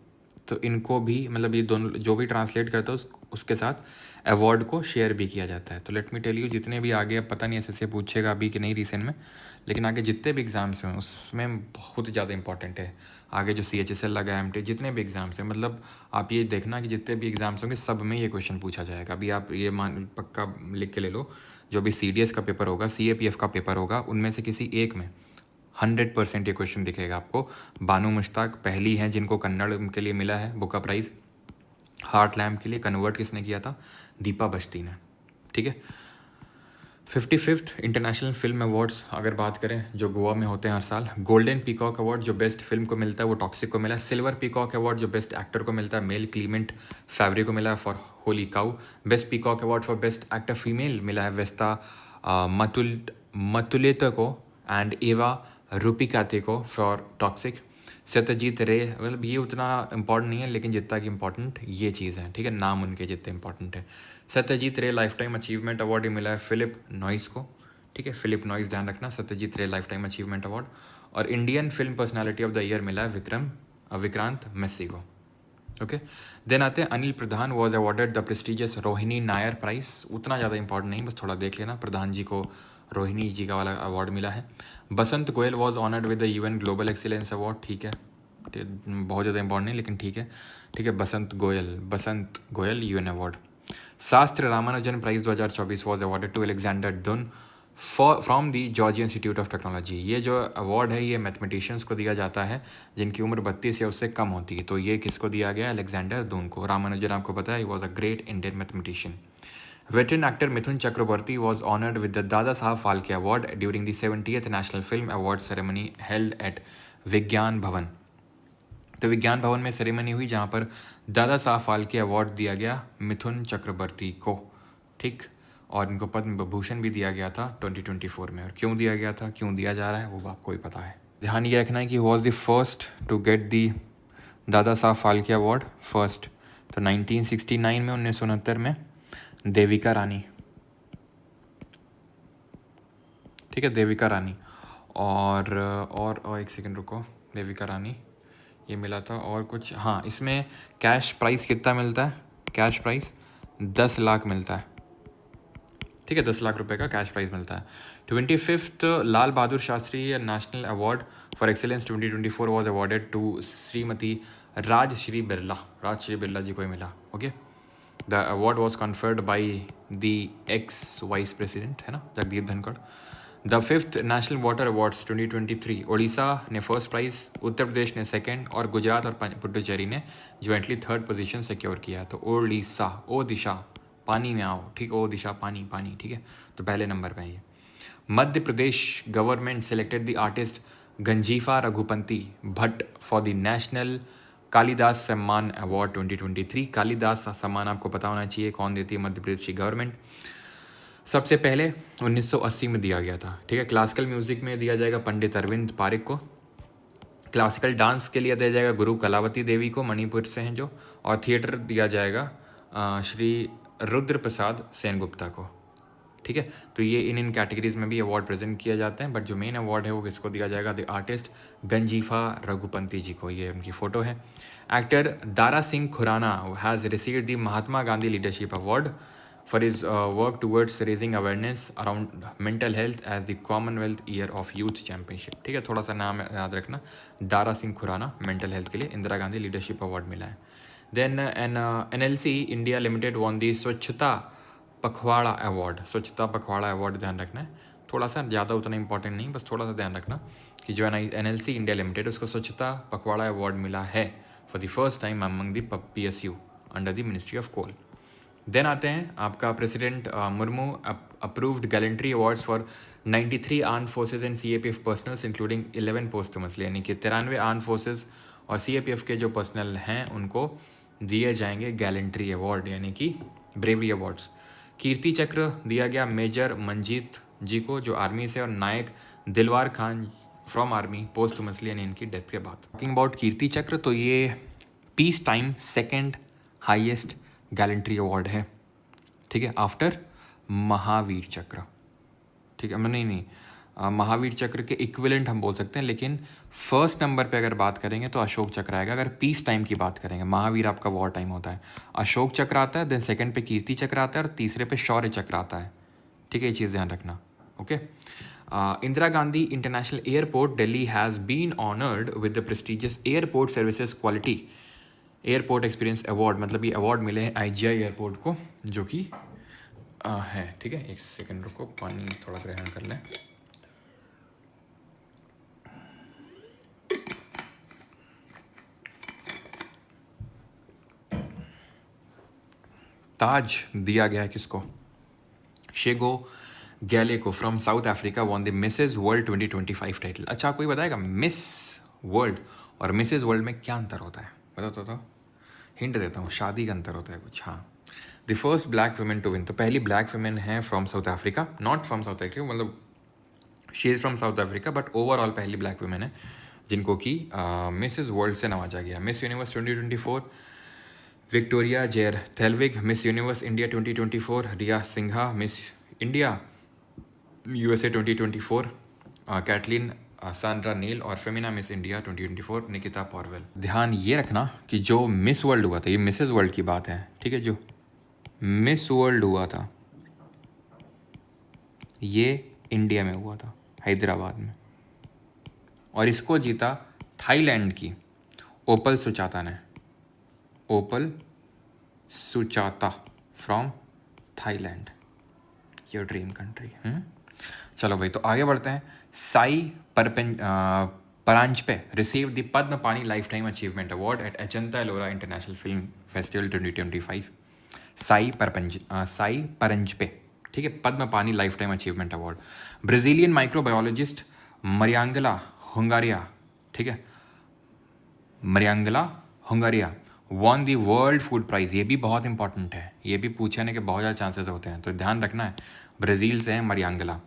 तो इनको भी, मतलब ये दोनों जो भी ट्रांसलेट करता है उसके साथ अवार्ड को शेयर भी किया जाता है। तो लेट मी टेल यू, जितने भी आगे, अब पता नहीं ऐसे पूछेगा अभी कि नहीं रिसेंट में, लेकिन आगे जितने भी एग्ज़ाम्स हैं उसमें बहुत ज़्यादा इंपॉर्टेंट है। आगे जो CHSL लगा, MT, जितने भी एग्ज़ाम्स हैं, मतलब आप ये देखना कि जितने भी एग्ज़ाम्स होंगे सब में ये क्वेश्चन पूछा जाएगा। अभी आप ये मान पक्का लिख के ले लो, जो भी CDS का पेपर होगा, CAPF का पेपर होगा, उनमें से किसी एक में 100% ये क्वेश्चन दिखेगा आपको। बानू मुश्ताक पहली हैं जिनको कन्नड़ के लिए मिला है बुक का प्राइज़। हार्ट लैम्प के लिए कन्वर्ट किसने किया था? दीपा बस्ती ने, ठीक है। 55th इंटरनेशनल फिल्म अवार्ड्स अगर बात करें जो गोवा में होते हैं हर साल, गोल्डन पीकॉक अवार्ड जो बेस्ट फिल्म को मिलता है वो टॉक्सिक को मिला है। सिल्वर पीकॉक अवार्ड जो बेस्ट एक्टर को मिलता है मेल क्लीमेंट फेवरी को मिला है for Holi cow. Best peacock award for best actor female मिला है वेस्ता मतुलेता को एंड एवा रूपिकाते को फॉर टॉक्सिक। सत्यजीत रे, मतलब ये उतना इंपॉर्टेंट नहीं है लेकिन जितना कि इंपॉर्टेंट ये चीज़ है, ठीक है, नाम उनके जितने इंपॉर्टेंट है। Satyajit Ray life time achievement award ही मिला है फिलिप नॉइस को, ठीक है, फिलिप नॉइस ध्यान रखना, Satyajit Ray life time achievement award. और Indian film personality of the year मिला है विक्रांत मेस्सी को, ओके। देन आते हैं Anil Pradhan was awarded the prestigious Rohini Nayyar prize, उतना ज़्यादा इंपॉर्टेंट नहीं, बस थोड़ा देख लेना, प्रधान जी को रोहिणी जी का वाला अवार्ड मिला है। Basant Goyal was honoured with the UN global excellence award, ठीक है, बहुत ज़्यादा इंपॉर्टेंट नहीं लेकिन ठीक है, ठीक है, Basant Goyal UN award. Sastra Ramanujan prize 2024 was awarded to Alexander Dunn from the Georgia Institute of Technology. ये जो अवार्ड है ये मैथमेटिशियंस को दिया जाता है जिनकी उम्र 32 या उससे कम होती है, तो ये किसको दिया गया? अलेक्जेंडर डुन को। रामानुजन आपको पता है he was a great Indian mathematician. Veteran actor Mithun Chakraborty was honored with the Dada Saheb Phalke Award during the 70th National Film Awards ceremony held at विज्ञान भवन। तो विज्ञान भवन में सेरेमनी हुई जहाँ पर दादा साहब फाल्के अवार्ड दिया गया मिथुन चक्रवर्ती को, ठीक, और इनको पद्म विभूषण भी दिया गया था 2024 में। और क्यों दिया गया था, क्यों दिया जा रहा है, वो आपको ही पता है। ध्यान ये रखना है कि was the first to get the Dada Saheb Phalke award first, तो 1969 में, 1969 में देविका रानी, ठीक है, देविका रानी। और एक सेकंड रुको, देविका रानी ये मिला था। और कुछ, हाँ, इसमें कैश प्राइस कितना मिलता है? कैश प्राइस 10 लाख मिलता है, ठीक है, 10 लाख रुपए का कैश प्राइस मिलता है। 25th Lal Bahadur Shastri national award for excellence 2024 was awarded to Shrimati Rajshree Birla ji को ही मिला, okay. The award was conferred by the ex vice president, है ना, Jagdeep Dhankhar. The fifth national water awards 2023, Orissa ने फर्स्ट प्राइज़, उत्तर प्रदेश ने सेकंड और गुजरात और पुडुचेरी ने ज्वाइंटली थर्ड पोजीशन सिक्योर किया। तो उड़ीसा, ओ दिशा पानी में आओ, ठीक, ओ दिशा पानी पानी, ठीक है, तो पहले नंबर पे है ये। Madhya Pradesh government selected the artist Ganjifa Raghupathi Bhatt for the national Kalidas Samman award 2023। Kalidas सम्मान आपको पता होना चाहिए कौन देती है, मध्य प्रदेश की गवर्नमेंट। सबसे पहले 1980 में दिया गया था, ठीक है। क्लासिकल म्यूजिक में दिया जाएगा पंडित अरविंद पारिक को, क्लासिकल डांस के लिए दिया जाएगा गुरु कलावती देवी को, मणिपुर से हैं जो, और थिएटर दिया जाएगा श्री रुद्र प्रसाद सेनगुप्ता को, ठीक है। तो ये इन कैटेगरीज में भी अवार्ड प्रेजेंट किए जाते हैं, बट जो मेन अवार्ड है वो किसको दिया जाएगा, द आर्टिस्ट गंजीफा रघुपंती जी को, ये उनकी फ़ोटो है। Actor Dara Singh Khurana has received the Mahatma Gandhi leadership award for his work towards raising awareness around mental health as the Commonwealth year of youth championship, ठीक है। थोड़ा सा नाम याद रखना, दारा सिंह खुराना, मेंटल हेल्थ के लिए इंदिरा गांधी लीडरशिप अवार्ड मिला है। Then NLC India limited won the Swachhata Pakhwada award, स्वच्छता पखवाड़ा अवार्ड ध्यान रखना है, थोड़ा सा, ज़्यादा उतना इंपॉर्टेंट नहीं, बस थोड़ा सा ध्यान रखना कि जो NLC इंडिया लिमिटेड उसको स्वच्छता पखवाड़ा अवार्ड मिला है for the first time among the PSU under the ministry of coal. Then आते हैं आपका president Murmu approved gallantry awards for 93 arm forces and CAPF personnels including 11 posthumously, यानी कि 93 आर्म फोर्सेज और CAPF के जो पर्सनल हैं उनको दिए जाएंगे गैलेंट्री अवार्ड, यानी कि ब्रेवरी अवार्ड्स। कीर्ति चक्र दिया गया मेजर मंजीत जी को जो आर्मी से, और Naik Dilwar Khan from army posthumously, यानी इनकी डेथ के बाद। टॉकिंग अबाउट कीर्ति चक्र, तो ये peace time second highest gallantry award है, ठीक है, आफ्टर महावीर चक्र, ठीक है। नहीं, महावीर चक्र के इक्विवेलेंट हम बोल सकते हैं, लेकिन फर्स्ट नंबर पे अगर बात करेंगे तो अशोक चक्र आएगा। अगर पीस टाइम की बात करेंगे, महावीर आपका वॉर टाइम होता है, अशोक चक्र आता है, देन सेकंड पे कीर्ति चक्र आता है और तीसरे पे शौर्य चक्र आता है, ठीक है, ये चीज़ ध्यान रखना, okay. Indira Gandhi international airport Delhi has been honoured with the prestigious airport services quality airport experience award, मतलब ये अवार्ड मिले हैं IGI एयरपोर्ट को, जो कि है, ठीक है। एक सेकेंड रुको, पानी थोड़ा ग्रहण कर लें। ताज दिया गया है किसको, शेगो गैले को from south Africa won the Mrs World 2025 title. अच्छा, कोई बताएगा मिस वर्ल्ड और मिसेज वर्ल्ड में क्या अंतर होता है, बताओ तो, हिंट देता हूँ, शादी का अंतर होता है कुछ, हाँ। The first black women to win, तो पहली ब्लैक वुमेन है from south Africa, not from south Africa, मतलब she is from south Africa, but overall पहली ब्लैक वुमेन है जिनको कि मिसेज वर्ल्ड से नवाजा गया। Miss universe 2024 Victoria Kjaer Theilvig, Miss Universe India 2024 Rhea Singha, Miss India USA 2024 Caitlin Sandra Neal, और Femina Miss India 2024 Nikita Porwal. ध्यान ये रखना कि जो मिस वर्ल्ड हुआ था, ये मिसेज वर्ल्ड की बात है, ठीक है, जो मिस वर्ल्ड हुआ था ये इंडिया में हुआ था, हैदराबाद में, और इसको जीता थाईलैंड की ओपल सुचाता ने, Opal Suchata from Thailand, your dream country. चलो भाई, तो आगे बढ़ते हैं। Sai Paranjpye receive the Padmapani life time achievement award at Ajanta Ellora international film festival 2025। Sai Paranjpye, ठीक है, Padmapani life time achievement award. Brazilian microbiologist Mariangela Hungria, ठीक है, Mariangela Hungria won the world food prize, ये भी बहुत इंपॉर्टेंट है, ये भी पूछने के बहुत ज़्यादा चांसेस होते हैं, तो ध्यान रखना है। ब्राज़ील से है मरियांगला,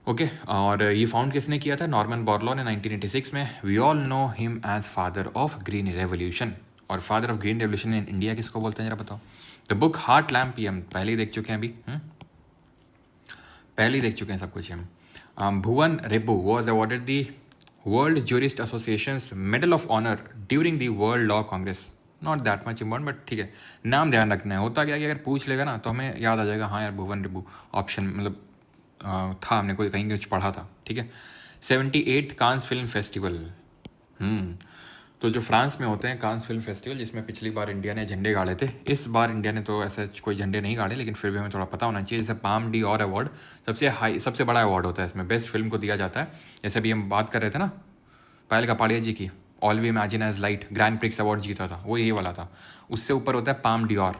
ओके। और ये फाउंड किसने किया था, नॉर्मन बोरलॉन ने 1986 में। We all know him as father of green revolution, और father of green revolution in India किसको बोलते हैं जरा बताओ। The book heart lamp PM पहले ही देख चुके हैं, अभी पहले ही देख चुके हैं सब कुछ हम। Bhuvan Ribhu was awarded the world jurist associations medal of honour during the world law congress, not that much important, but ठीक है, नाम ध्यान रखना है। होता क्या कि अगर पूछ लेगा ना तो हमें याद आ जाएगा, हाँ यार भुवन रेबू ऑप्शन, मतलब था, हमने कोई कहीं कुछ पढ़ा था, ठीक है। 78th कांस फिल्म फेस्टिवल, तो जो फ्रांस में होते हैं कांस फिल्म फेस्टिवल, जिसमें पिछली बार इंडिया ने झंडे गाड़े थे, इस बार इंडिया ने तो ऐसे कोई झंडे नहीं गाड़े, लेकिन फिर भी हमें थोड़ा पता होना चाहिए। जैसे पाम डी और अवार्ड सबसे बड़ा अवार्ड होता है, इसमें बेस्ट फिल्म को दिया जाता है। जैसे अभी हम बात कर रहे थे ना पायल कपाड़िया जी की, all we imagine as light grand prix award जीता था, वो यही वाला था। उससे ऊपर होता है पाम डियोर,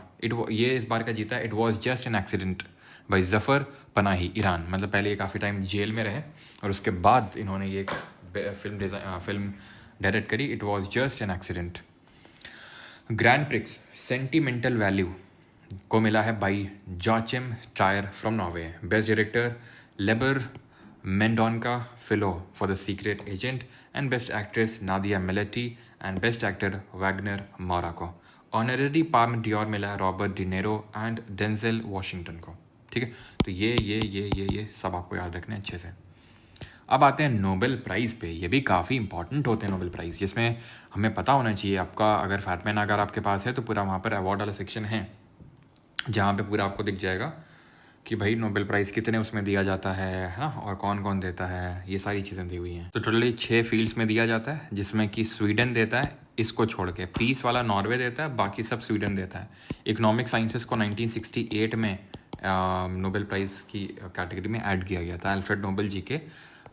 ये इस बार का जीता है, it was just an accident by Zafar Panahi, Iran. मतलब पहले ये काफ़ी टाइम जेल में रहे और उसके बाद इन्होंने ये एक फिल्म डायरेक्ट करी, it was just an accident. Grand prix sentimental value को मिला है by Joachim Trier from Norway. Best director Kleber Mendonca Filho for the secret agent and best actress Nadia Melliti and best actor Wagner Moura को। ऑनररी पाम डियोर मिला है Robert De Niro and Denzel Washington को। ठीक है, तो ये सब आपको याद रखना है अच्छे से। अब आते हैं नोबेल प्राइज़ पे। ये भी काफ़ी इंपॉर्टेंट होते हैं नोबेल प्राइज़, जिसमें हमें पता होना चाहिए आपका, अगर फैटमैन अगर आपके पास है तो पूरा वहाँ पर अवार्ड वाला सेक्शन है, जहाँ पे पूरा आपको दिख जाएगा कि भाई नोबेल प्राइज़ कितने उसमें दिया जाता है ना, और कौन कौन देता है, ये सारी चीज़ें दी हुई हैं। तो टोटली 6 फील्ड्स में दिया जाता है, जिसमें कि स्वीडन देता है, इसको छोड़ के पीस वाला नॉर्वे देता है, बाकी सब स्वीडन देता है। इकोनॉमिक साइंसेस को 1968 में नोबेल प्राइज़ की कैटेगरी में ऐड किया गया था। अल्फ्रेड नोबेल जी के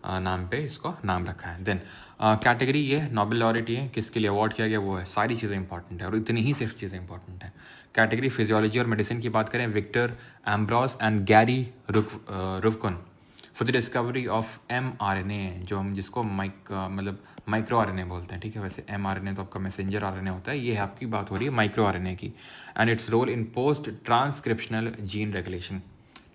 नाम पे इसको नाम रखा है। देन कैटेगरी ये नोबेल लॉरेटी है, किसके लिए अवार्ड किया गया वो है, सारी चीज़ें इंपॉर्टेंट है और इतनी ही सिर्फ चीज़ें इंपॉर्टेंट है। कैटेगरी फिजियोलॉजी और मेडिसिन की बात करें, Victor Ambros and Gary Ruvkun for the discovery of mRNA, जो हम जिसको मतलब माइक्रो RNA बोलते हैं। ठीक है, वैसे mRNA तो आपका मैसेंजर RNA होता है, ये आपकी बात हो रही है माइक्रो RNA की। And its role in post transcriptional gene regulation.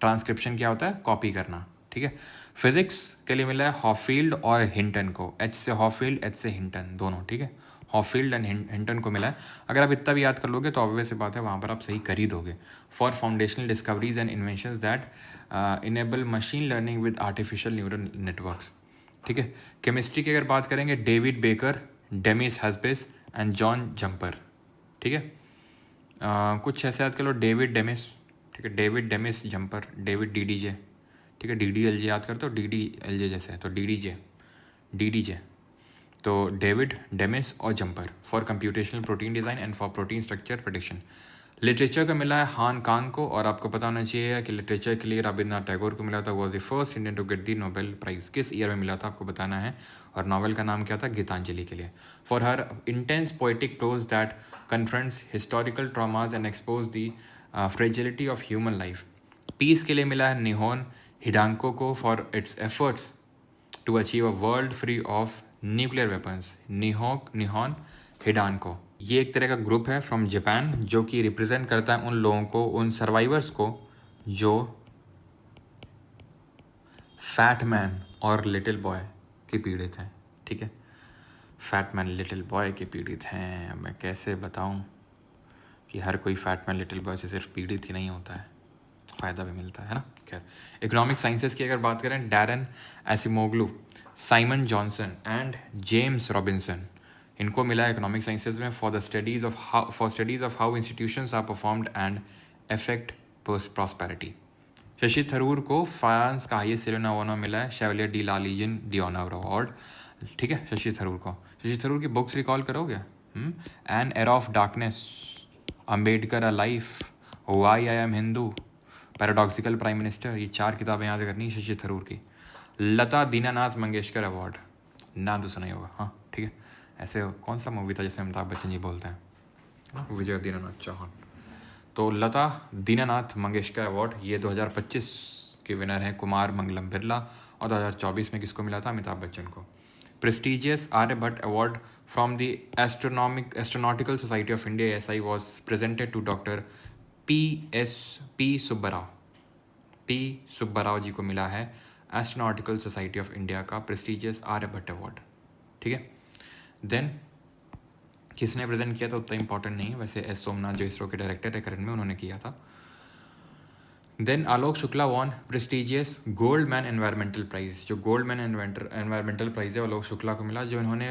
Transcription क्या होता है, कॉपी करना। ठीक है, फिजिक्स के लिए मिला है हॉफील्ड और हिंटन को, H से हॉफील्ड, H से हिंटन, दोनों। ठीक है, हॉफील्ड एंड हिंटन को मिला है। अगर आप इतना भी याद कर लोगे तो ऑब्वियस सी बात है वहाँ पर आप सही कर ही दोगे। For foundational discoveries and inventions that enable machine learning with artificial neural networks. ठीक है, केमिस्ट्री की अगर बात करेंगे, David Baker, Demis Hassabis and John Jumper. ठीक है, कुछ ऐसे याद कर लो, डेविड डेमिस, ठीक है, David demise jumper, David DDJ। ठीक है, DDLJ याद करते हो, DDLJ जैसे है तो DDJ। तो डेविड डेमिस और jumper for computational protein design and for protein structure prediction. Literature का मिला है हान कांग को, और आपको पता होना चाहिए कि लिटरेचर के लिए रविन्द्रनाथ टैगोर को मिला था, was the first Indian to get the Nobel prize. किस ईयर में मिला था आपको बताना है, और नॉवेल का नाम क्या था, गीतांजलि के लिए। For her intense poetic prose that confronts historical traumas and exposes the fragility of human life. Peace के लिए मिला है निहोन हिडांको को for its efforts to achieve a world free of nuclear weapons. Nihon Hidankyo ये एक तरह का ग्रुप है फ्रॉम जापान, जो कि रिप्रेजेंट करता है उन लोगों को, उन सर्वाइवर्स को जो फैट मैन और लिटिल बॉय के पीड़ित हैं। ठीक है, फैट मैन लिटिल बॉय के पीड़ित हैं। मैं कैसे बताऊं कि हर कोई फैट मैन लिटिल बॉय से सिर्फ पीड़ित ही नहीं होता है, फ़ायदा भी मिलता है ना। खैर, इकोनॉमिक साइंसेस की अगर बात करें, Daron Acemoglu, Simon Johnson and James Robinson, इनको मिला है इकोनॉमिक साइंसेज में for studies of how institutions are performed and affect prosperity. Shashi Tharoor को फ्रांस का हाईएस्ट सिविल अवार्ड मिला है, Chevalier de la Legion d'honneur award. ठीक है, शशि थरूर को। शशि थरूर की बुक्स रिकॉल करोगे, an era of darkness, Ambedkar a life, why I am Hindu, paradoxical prime minister, ये 4 किताबें याद करनी है शशि थरूर की। लता दीनानाथ मंगेशकर अवार्ड, नाम तो सुना ही होगा। हाँ ठीक है, ऐसे कौन सा मूवी था जिसमें अमिताभ बच्चन जी बोलते हैं, विजय दीनानाथ चौहान। तो लता दीनानाथ मंगेशकर अवार्ड ये 2025 के विनर हैं कुमार मंगलम बिरला, और 2024 में किसको मिला था, अमिताभ बच्चन को। Prestigious Aryabhatta award from the astronomical society of India SI was presented to doctor P Subbarao ji को मिला है एस्ट्रोनॉटिकल सोसाइटी ऑफ इंडिया का प्रेस्टिजियस आर्यभट्ट अवार्ड। ठीक है, देन किसने प्रेजेंट किया था उतना इंपॉर्टेंट नहीं है, वैसे S सोमनाथ जो इसरो के डायरेक्टर है करंट में, उन्होंने किया था। Then Alok Shukla won prestigious Goldman environmental prize. जो गोल्ड मैन एनवायरमेंटल प्राइज है आलोक शुक्ला को मिला, जो इन्होंने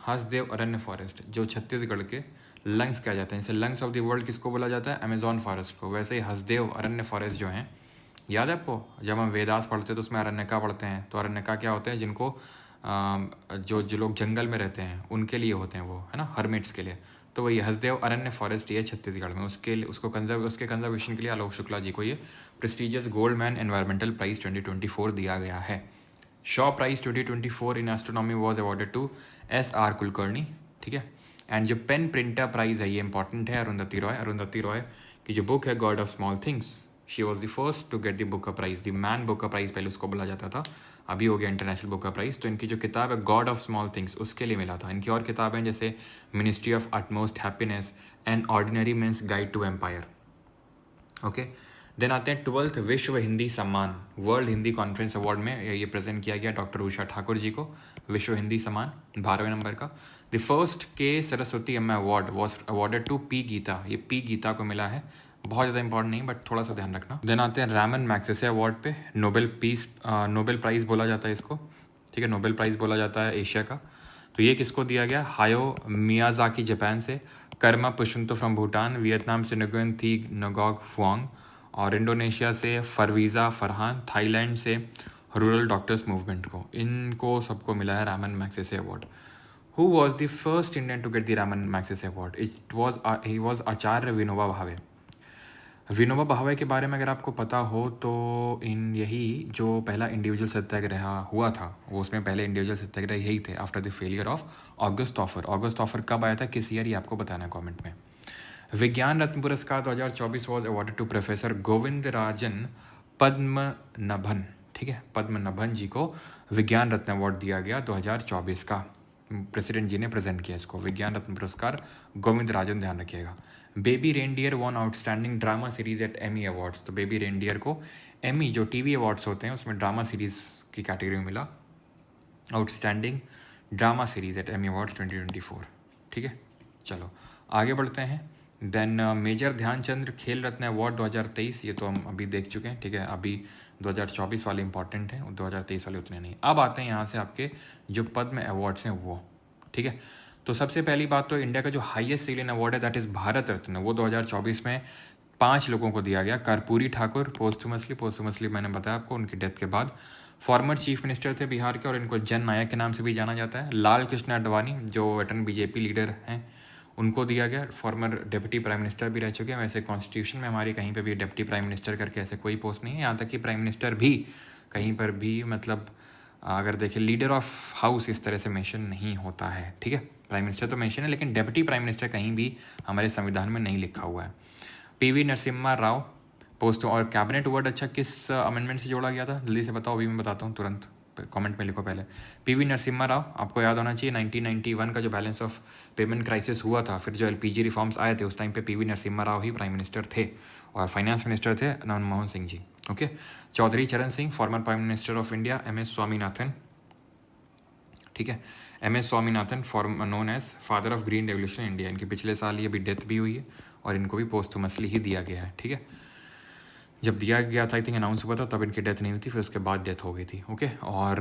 हंसदेव अरण्य फॉरेस्ट, जो छत्तीसगढ़ के लंग्स कहा जाता है, जैसे लंग्स ऑफ द वर्ल्ड किसको बोला जाता है, अमेजॉन फॉरेस्ट को, वैसे ही हंसदेव अरण्य फॉरेस्ट जो हैं, याद है आपको जब हम वेदास पढ़ते हैं तो उसमें अरण्यका पढ़ते हैं, तो अरण्यका क्या होते हैं, जिनको जो जो लोग जंगल में रहते हैं उनके लिए होते हैं वो, है ना, हर्मिट्स के लिए। तो वही हसदेव अरण्य फॉरेस्ट ये छत्तीसगढ़ में, उसके कंजर्वेशन के लिए आलोक शुक्ला जी को ये prestigious Goldman environmental prize 2024 दिया गया है। Shaw prize 2024 in astronomy was awarded to SR Kulkarni, ठीक है। एंड जो पेन प्रिंटर प्राइज है ये इंपॉर्टेंट है, अरुंधति रॉय की जो बुक है god of small things, she was the first to get the book का प्राइज, द मैन बुक का प्राइज पहले उसको बोला जाता था, अभी हो गया इंटरनेशनल बुक का प्राइज। तो इनकी जो किताब है गॉड ऑफ स्मॉल थिंग्स उसके लिए मिला था। इनकी और किताबें जैसे ministry of utmost happiness and ordinary men's guide to empire, okay. Then आते हैं 12th विश्व हिंदी सम्मान, वर्ल्ड हिंदी कॉन्फ्रेंस अवार्ड में ये प्रेजेंट किया गया डॉक्टर उषा ठाकुर जी को, विश्व हिंदी सम्मान 12वें नंबर का। The first K Saraswathi Amma award was awarded to P Geetha, ये पी गीता को मिला है, बहुत ज़्यादा इंपॉर्टेंट नहीं बट थोड़ा सा ध्यान रखना। देन आते हैं रैमन मैग्सेसे अवार्ड पे, नोबेल प्राइज़ बोला जाता है इसको, ठीक है, नोबेल प्राइज़ बोला जाता है एशिया का। तो ये किसको दिया गया, हायो मियाजाकी जापान से, कर्मा पुशंतो फ्रॉम भूटान, वियतनाम से नुगुन थी नगोक फुआंग, और इंडोनेशिया से फरवीज़ा फरहान, थाईलैंड से रूरल डॉक्टर्स मूवमेंट को, इनको सबको मिला है Ramon Magsaysay award. Who was the first Indian to get the Ramon Magsaysay award, he was Acharya Vinoba Bhave. Vinoba भावे के बारे में अगर आपको पता हो तो यही जो पहला इंडिविजुअल सत्याग्रह हुआ था वो, उसमें पहले इंडिविजुअल सत्याग्रह यही थे after the failure of August offer कब आया था, किस ईयर, ये आपको बताना है कमेंट में। विज्ञान Ratna Puraskar 2024 was awarded to professor Govind Rajan Padmanabhan, ठीक है, पद्मनाभन जी को विज्ञान रत्न अवार्ड दिया गया 2024 का, प्रेसिडेंट जी ने प्रेजेंट किया इसको, विज्ञान रत्न पुरस्कार गोविंद राजन, ध्यान रखिएगा। Baby reindeer won outstanding drama series at Emmy awards, तो बेबी रेनडियर को एमी जो टीवी अवार्ड्स होते हैं उसमें ड्रामा सीरीज की कैटेगरी में मिला outstanding drama series at Emmy awards 2024, ठीक है। चलो आगे बढ़ते हैं। देन मेजर ध्यानचंद्र खेल रत्न अवार्ड 2023, ये तो हम अभी देख चुके हैं, ठीक है, अभी 2024 वाले इंपॉर्टेंट हैं, 2023 वाले उतने नहीं। अब आते हैं यहाँ से आपके जो पद्म अवार्ड्स हैं वो, ठीक है। तो सबसे पहली बात तो इंडिया का जो हाईएस्ट सिविलियन अवार्ड है दैट इज़ भारत रत्न, वो 2024 में 5 लोगों को दिया गया। कर्पूरी ठाकुर पोस्टुमसली मैंने बताया आपको उनकी डेथ के बाद, फॉर्मर चीफ मिनिस्टर थे बिहार के और इनको जन नायक के नाम से भी जाना जाता है। लाल कृष्ण आडवाणी जो वेटरन बीजेपी लीडर हैं उनको दिया गया, फॉर्मर डिप्टी प्राइम मिनिस्टर भी रह चुके हैं। वैसे कॉन्स्टिट्यूशन में हमारी कहीं पे भी डिप्टी प्राइम मिनिस्टर करके ऐसे कोई पोस्ट नहीं है, यहाँ तक कि प्राइम मिनिस्टर भी कहीं पर भी मतलब अगर देखें लीडर ऑफ हाउस इस तरह से मेंशन नहीं होता है, ठीक है। प्राइम मिनिस्टर तो मेंशन है लेकिन डिप्टी प्राइम मिनिस्टर कहीं भी हमारे संविधान में नहीं लिखा हुआ है। PV नरसिम्हा राव पोस्ट, और कैबिनेट वर्ड अच्छा किस अमेंडमेंट से जोड़ा गया था, जल्दी से बताओ, अभी मैं बताता हूँ तुरंत, कमेंट में लिखो पहले। PV नरसिम्हा राव, आपको याद होना चाहिए 1991 का जो बैलेंस ऑफ पेमेंट क्राइसिस हुआ था, फिर जो LPG रिफॉर्म्स आए थे उस टाइम पे PV नरसिम्हा राव ही प्राइम मिनिस्टर थे और फाइनेंस मिनिस्टर थे Manmohan Singh ji, okay. Chaudhary Charan Singh former prime minister of India, MS Swaminathan, ठीक है, MS Swaminathan form known as father of green revolution India, इनकी पिछले साल ये भी डेथ भी हुई है और इनको भी पोस्टुमसली ही दिया गया है, ठीक है। जब दिया गया था आई थिंक अनाउंस हुआ था तब इनकी डेथ नहीं हुई थी, फिर उसके बाद डेथ हो गई थी, ओके। और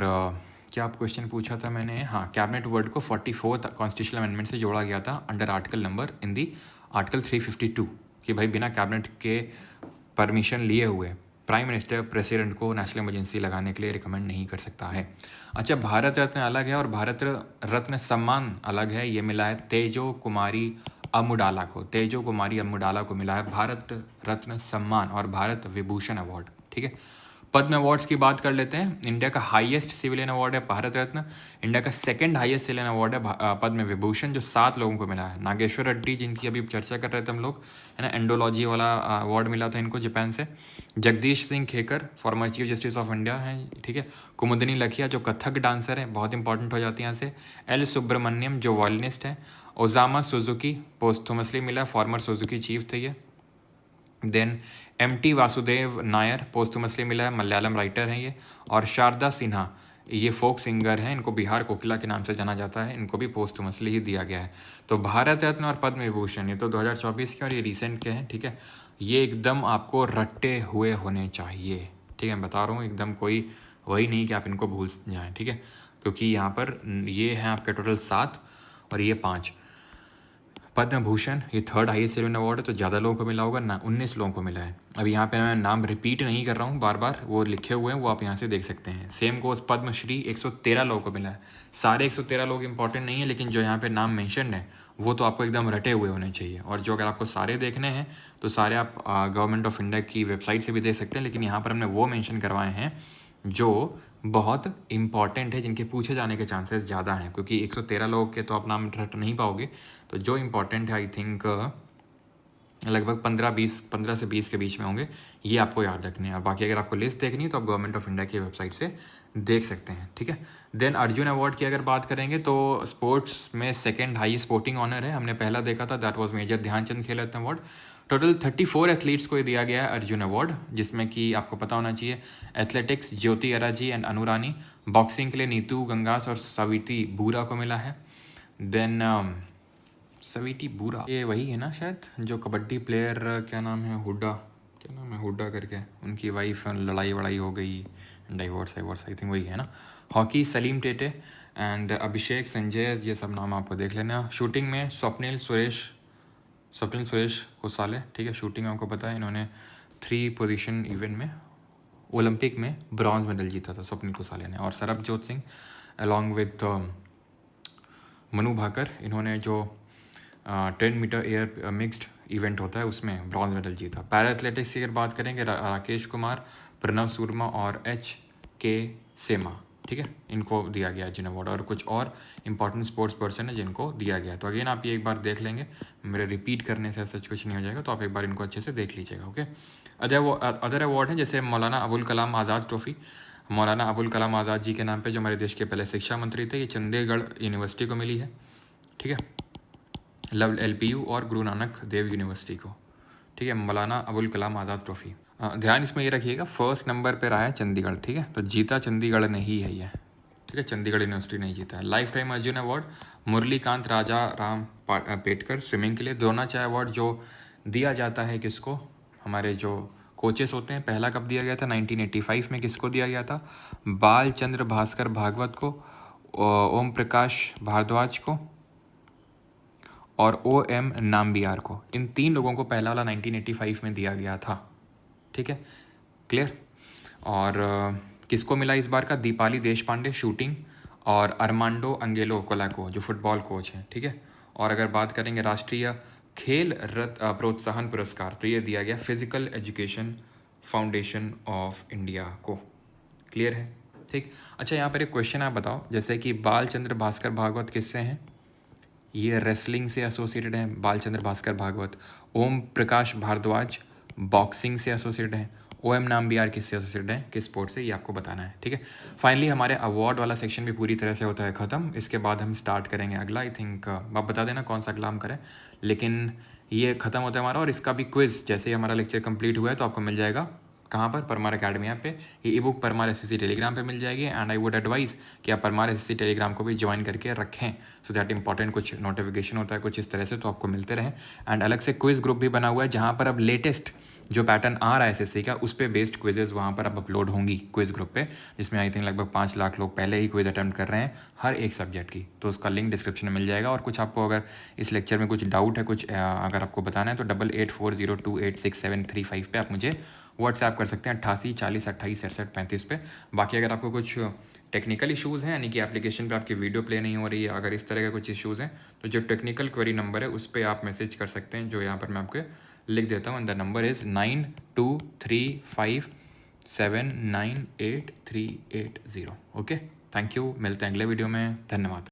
क्या आप क्वेश्चन पूछा था मैंने, हाँ, कैबिनेट वर्ड को 44th कॉन्स्टिट्यूशनल अमेंडमेंट से जोड़ा गया था under article number in the article 352 कि भाई बिना कैबिनेट के परमिशन लिए हुए प्राइम मिनिस्टर प्रेसिडेंट को नेशनल इमरजेंसी लगाने के लिए रिकमेंड नहीं कर सकता है। अच्छा, भारत रत्न अलग है और भारत रत्न सम्मान अलग है, ये मिला है तेजो कुमारी अमुडाला को, तेजो कुमारी अमुडाला को मिला है भारत रत्न सम्मान और भारत विभूषण अवार्ड, ठीक है। पद्म अवार्ड्स की बात कर लेते हैं। इंडिया का हाईएस्ट सिविलियन अवार्ड है भारत रत्न, इंडिया का सेकंड हाईएस्ट सिविलियन अवार्ड है पद्म विभूषण जो 7 लोगों को मिला है। नागेश्वर रेड्डी जिनकी अभी चर्चा कर रहे थे हम लोग, है ना, एंडोलॉजी वाला अवार्ड मिला था इनको जापान से। Jagdish Singh Khehar former chief justice of India हैं, ठीक है। कुमुदनी लखिया जो कथक डांसर है, बहुत इंपॉर्टेंट हो जाती है यहाँ से। L सुब्रमण्यम जो वॉयलिनिस्ट है। ओजामा सुजुकी पोस्टुमसली मिला, फॉर्मर सुजुकी चीफ थे ये। Then MT Vasudev Nair posthumously मिला है, मलयालम राइटर हैं ये। और शारदा सिन्हा ये फोक सिंगर हैं, इनको बिहार कोकिला के नाम से जाना जाता है, इनको भी पोस्टुमसली ही दिया गया है। तो भारत रत्न और पद्म विभूषण ये तो 2024 के और ये रिसेंट के हैं, ठीक है। ये एकदम आपको रट्टे हुए होने चाहिए, ठीक है, बता रहा हूँ, एकदम कोई वही नहीं कि आप इनको भूल जाएँ, ठीक है, क्योंकि यहाँ पर ये हैं आपके टोटल 7 और ये 5। पद्म भूषण ये थर्ड हाईएस्ट सिविलियन अवार्ड है, तो ज़्यादा लोगों को मिला होगा ना, 19 लोगों को मिला है। अब यहाँ पे मैं नाम रिपीट नहीं कर रहा हूँ बार बार, वो लिखे हुए हैं, वो आप यहाँ से देख सकते हैं। सेम गोज पद्मश्री 113 लोगों को मिला है। सारे 113 लोग इंपॉर्टेंट नहीं है, लेकिन जो यहाँ पे नाम मेंशन है वो तो आपको एकदम रटे हुए होने चाहिए। और जो अगर आपको सारे देखने हैं तो सारे आप गवर्नमेंट ऑफ इंडिया की वेबसाइट से भी देख सकते हैं, लेकिन यहाँ पर हमने वो मेंशन करवाए हैं जो बहुत इंपॉर्टेंट है, जिनके पूछे जाने के चांसेस ज़्यादा हैं, क्योंकि 113 लोग के तो आप नाम रट नहीं पाओगे। तो जो इम्पॉर्टेंट है आई थिंक लगभग 15 से 20 के बीच में होंगे, ये आपको याद रखने हैं। और बाकी अगर आपको लिस्ट देखनी है तो आप गवर्नमेंट ऑफ इंडिया की वेबसाइट से देख सकते हैं, ठीक है। देन अर्जुन अवार्ड की अगर बात करेंगे तो स्पोर्ट्स में सेकंड हाई स्पोर्टिंग ऑनर है। हमने पहला देखा था, that was major Dhyanchand Khel Ratna award. Total 34 athletes को दिया गया है अर्जुन अवार्ड, जिसमें कि आपको पता होना चाहिए athletics Jyoti Araji and Anu Rani, boxing के लिए नीतू गंगास और सविती बूरा को मिला है। देन सवीटी बूरा ये वही है ना शायद, जो कबड्डी प्लेयर, क्या नाम है, हुड्डा, क्या नाम है, हुड्डा करके, उनकी वाइफ लड़ाई वड़ाई हो गई, डाइवोर्स आई थिंक वही है ना। हॉकी सलीम टेटे एंड अभिषेक संजय, ये सब नाम आपको देख लेना। शूटिंग में स्वप्निल सुरेश कोसाले, ठीक है, शूटिंग में आपको पता है इन्होंने 3 पोजीशन इवेंट में ओलंपिक में ब्रॉन्ज मेडल जीता था स्वप्निल कोसाले ने। और सरबजोत सिंह अलॉन्ग विथ मनु भाकर, इन्होंने जो 10 मीटर एयर मिक्स्ड इवेंट होता है उसमें ब्रॉन्ज मेडल जीता। पैरा एथलेटिक्स की अगर बात करेंगे राकेश कुमार, प्रणव शर्मा और HK सेमा, ठीक है, इनको दिया गया अर्जुन अवार्ड। और कुछ और इंपॉर्टेंट स्पोर्ट्स पर्सन है जिनको दिया गया। तो अगेन आप ये एक बार देख लेंगे, मेरे रिपीट करने से सच कुछ नहीं हो जाएगा, तो आप एक बार इनको अच्छे से देख लीजिएगा, ओके। अदर अवार्ड हैं जैसे मौलाना अबुल कलाम आज़ाद ट्रॉफी, मौलाना अबुल कलाम आज़ाद जी के नाम पे, जो हमारे देश के पहले शिक्षा मंत्री थे, ये चंडीगढ़ यूनिवर्सिटी को मिली है, ठीक है, LPU और गुरु नानक देव यूनिवर्सिटी को, ठीक है, मौलाना अबुल कलाम आज़ाद ट्रॉफी। ध्यान इसमें ये रखिएगा, फर्स्ट नंबर पे रहा है चंडीगढ़, ठीक है, तो जीता चंडीगढ़ ने ही है ये, ठीक है, चंडीगढ़ यूनिवर्सिटी नहीं जीता है। Life time Arjuna award Murlikant Rajaram Petkar swimming के लिए। द्रोणाचार्य अवार्ड जो दिया जाता है किसको, हमारे जो कोचेस होते हैं, पहला कब दिया गया था, 1985 में। किसको दिया गया था, बाल चंद्र भास्कर भागवत को, ओम प्रकाश भारद्वाज को और OM नाम्बियार को। इन 3 लोगों को पहला वाला 1985 में दिया गया था, ठीक है, क्लियर। और किसको मिला इस बार का, दीपाली देशपांडे शूटिंग और अरमांडो अंगेलो कोलाको जो फुटबॉल कोच हैं, ठीक है। और अगर बात करेंगे राष्ट्रीय खेल रत्न प्रोत्साहन पुरस्कार, तो ये दिया गया physical education foundation of India को, क्लियर है, ठीक। अच्छा, यहाँ पर एक क्वेश्चन आप बताओ, जैसे कि बाल चंद्र भास्कर भागवत किससे हैं, ये रेसलिंग से एसोसिएटेड है बाल चंद्र भास्कर भागवत। ओम प्रकाश भारद्वाज बॉक्सिंग से एसोसिएटेड है। OM नाम्बियार किससे एसोसिएटेड है, किस स्पोर्ट से, ये आपको बताना है, ठीक है। फाइनली हमारे अवार्ड वाला सेक्शन भी पूरी तरह से होता है ख़त्म। इसके बाद हम स्टार्ट करेंगे अगला, आई थिंक आप बता देना कौन सा अगला हम करें, लेकिन ये ख़त्म होता है हमारा। और इसका भी क्विज़ जैसे ही हमारा लेक्चर कंप्लीट हुआ है तो आपको मिल जाएगा, कहाँ पर, परमार अकेडमी ऐप पे। ये ई बुक परमार SSC टेलीग्राम पे मिल जाएगी। एंड आई वुड एडवाइस कि आप परमार SSC टेलीग्राम को भी ज्वाइन करके रखें, सो दैट इंपॉर्टेंट कुछ नोटिफिकेशन होता है कुछ इस तरह से, तो आपको मिलते रहें। एंड अलग से क्विज़ ग्रुप भी बना हुआ है, जहाँ पर अब लेटेस्ट जो पैटर्न आ रहा है SSC का, उस पर बेस्ड क्विजेज़ वहाँ पर अब अपलोड होंगी क्विज़ ग्रुप पे, जिसमें आई थिंक लगभग 5 लाख लोग पहले ही क्विज़ अटैम्प्ट कर रहे हैं हर एक सब्जेक्ट की। तो उसका लिंक डिस्क्रिप्शन में मिल जाएगा। और कुछ आपको अगर इस लेक्चर में कुछ डाउट है, कुछ अगर आपको बताना है, तो 8840286735 पे आप मुझे व्हाट्सएप कर सकते हैं, 88 40 28 67 35 पे। बाकी अगर आपको कुछ टेक्निकल इशूज़ हैं, यानी कि एप्लीकेशन पे आपकी वीडियो प्ले नहीं हो रही है, अगर इस तरह के कुछ इशूज़ हैं, तो जो टेक्निकल क्वेरी नंबर है उस पर आप मैसेज कर सकते हैं, जो यहाँ पर मैं आपको लिख देता हूँ। The number is 9235798380। Okay, thank you, मिलते हैं अगले वीडियो में, धन्यवाद।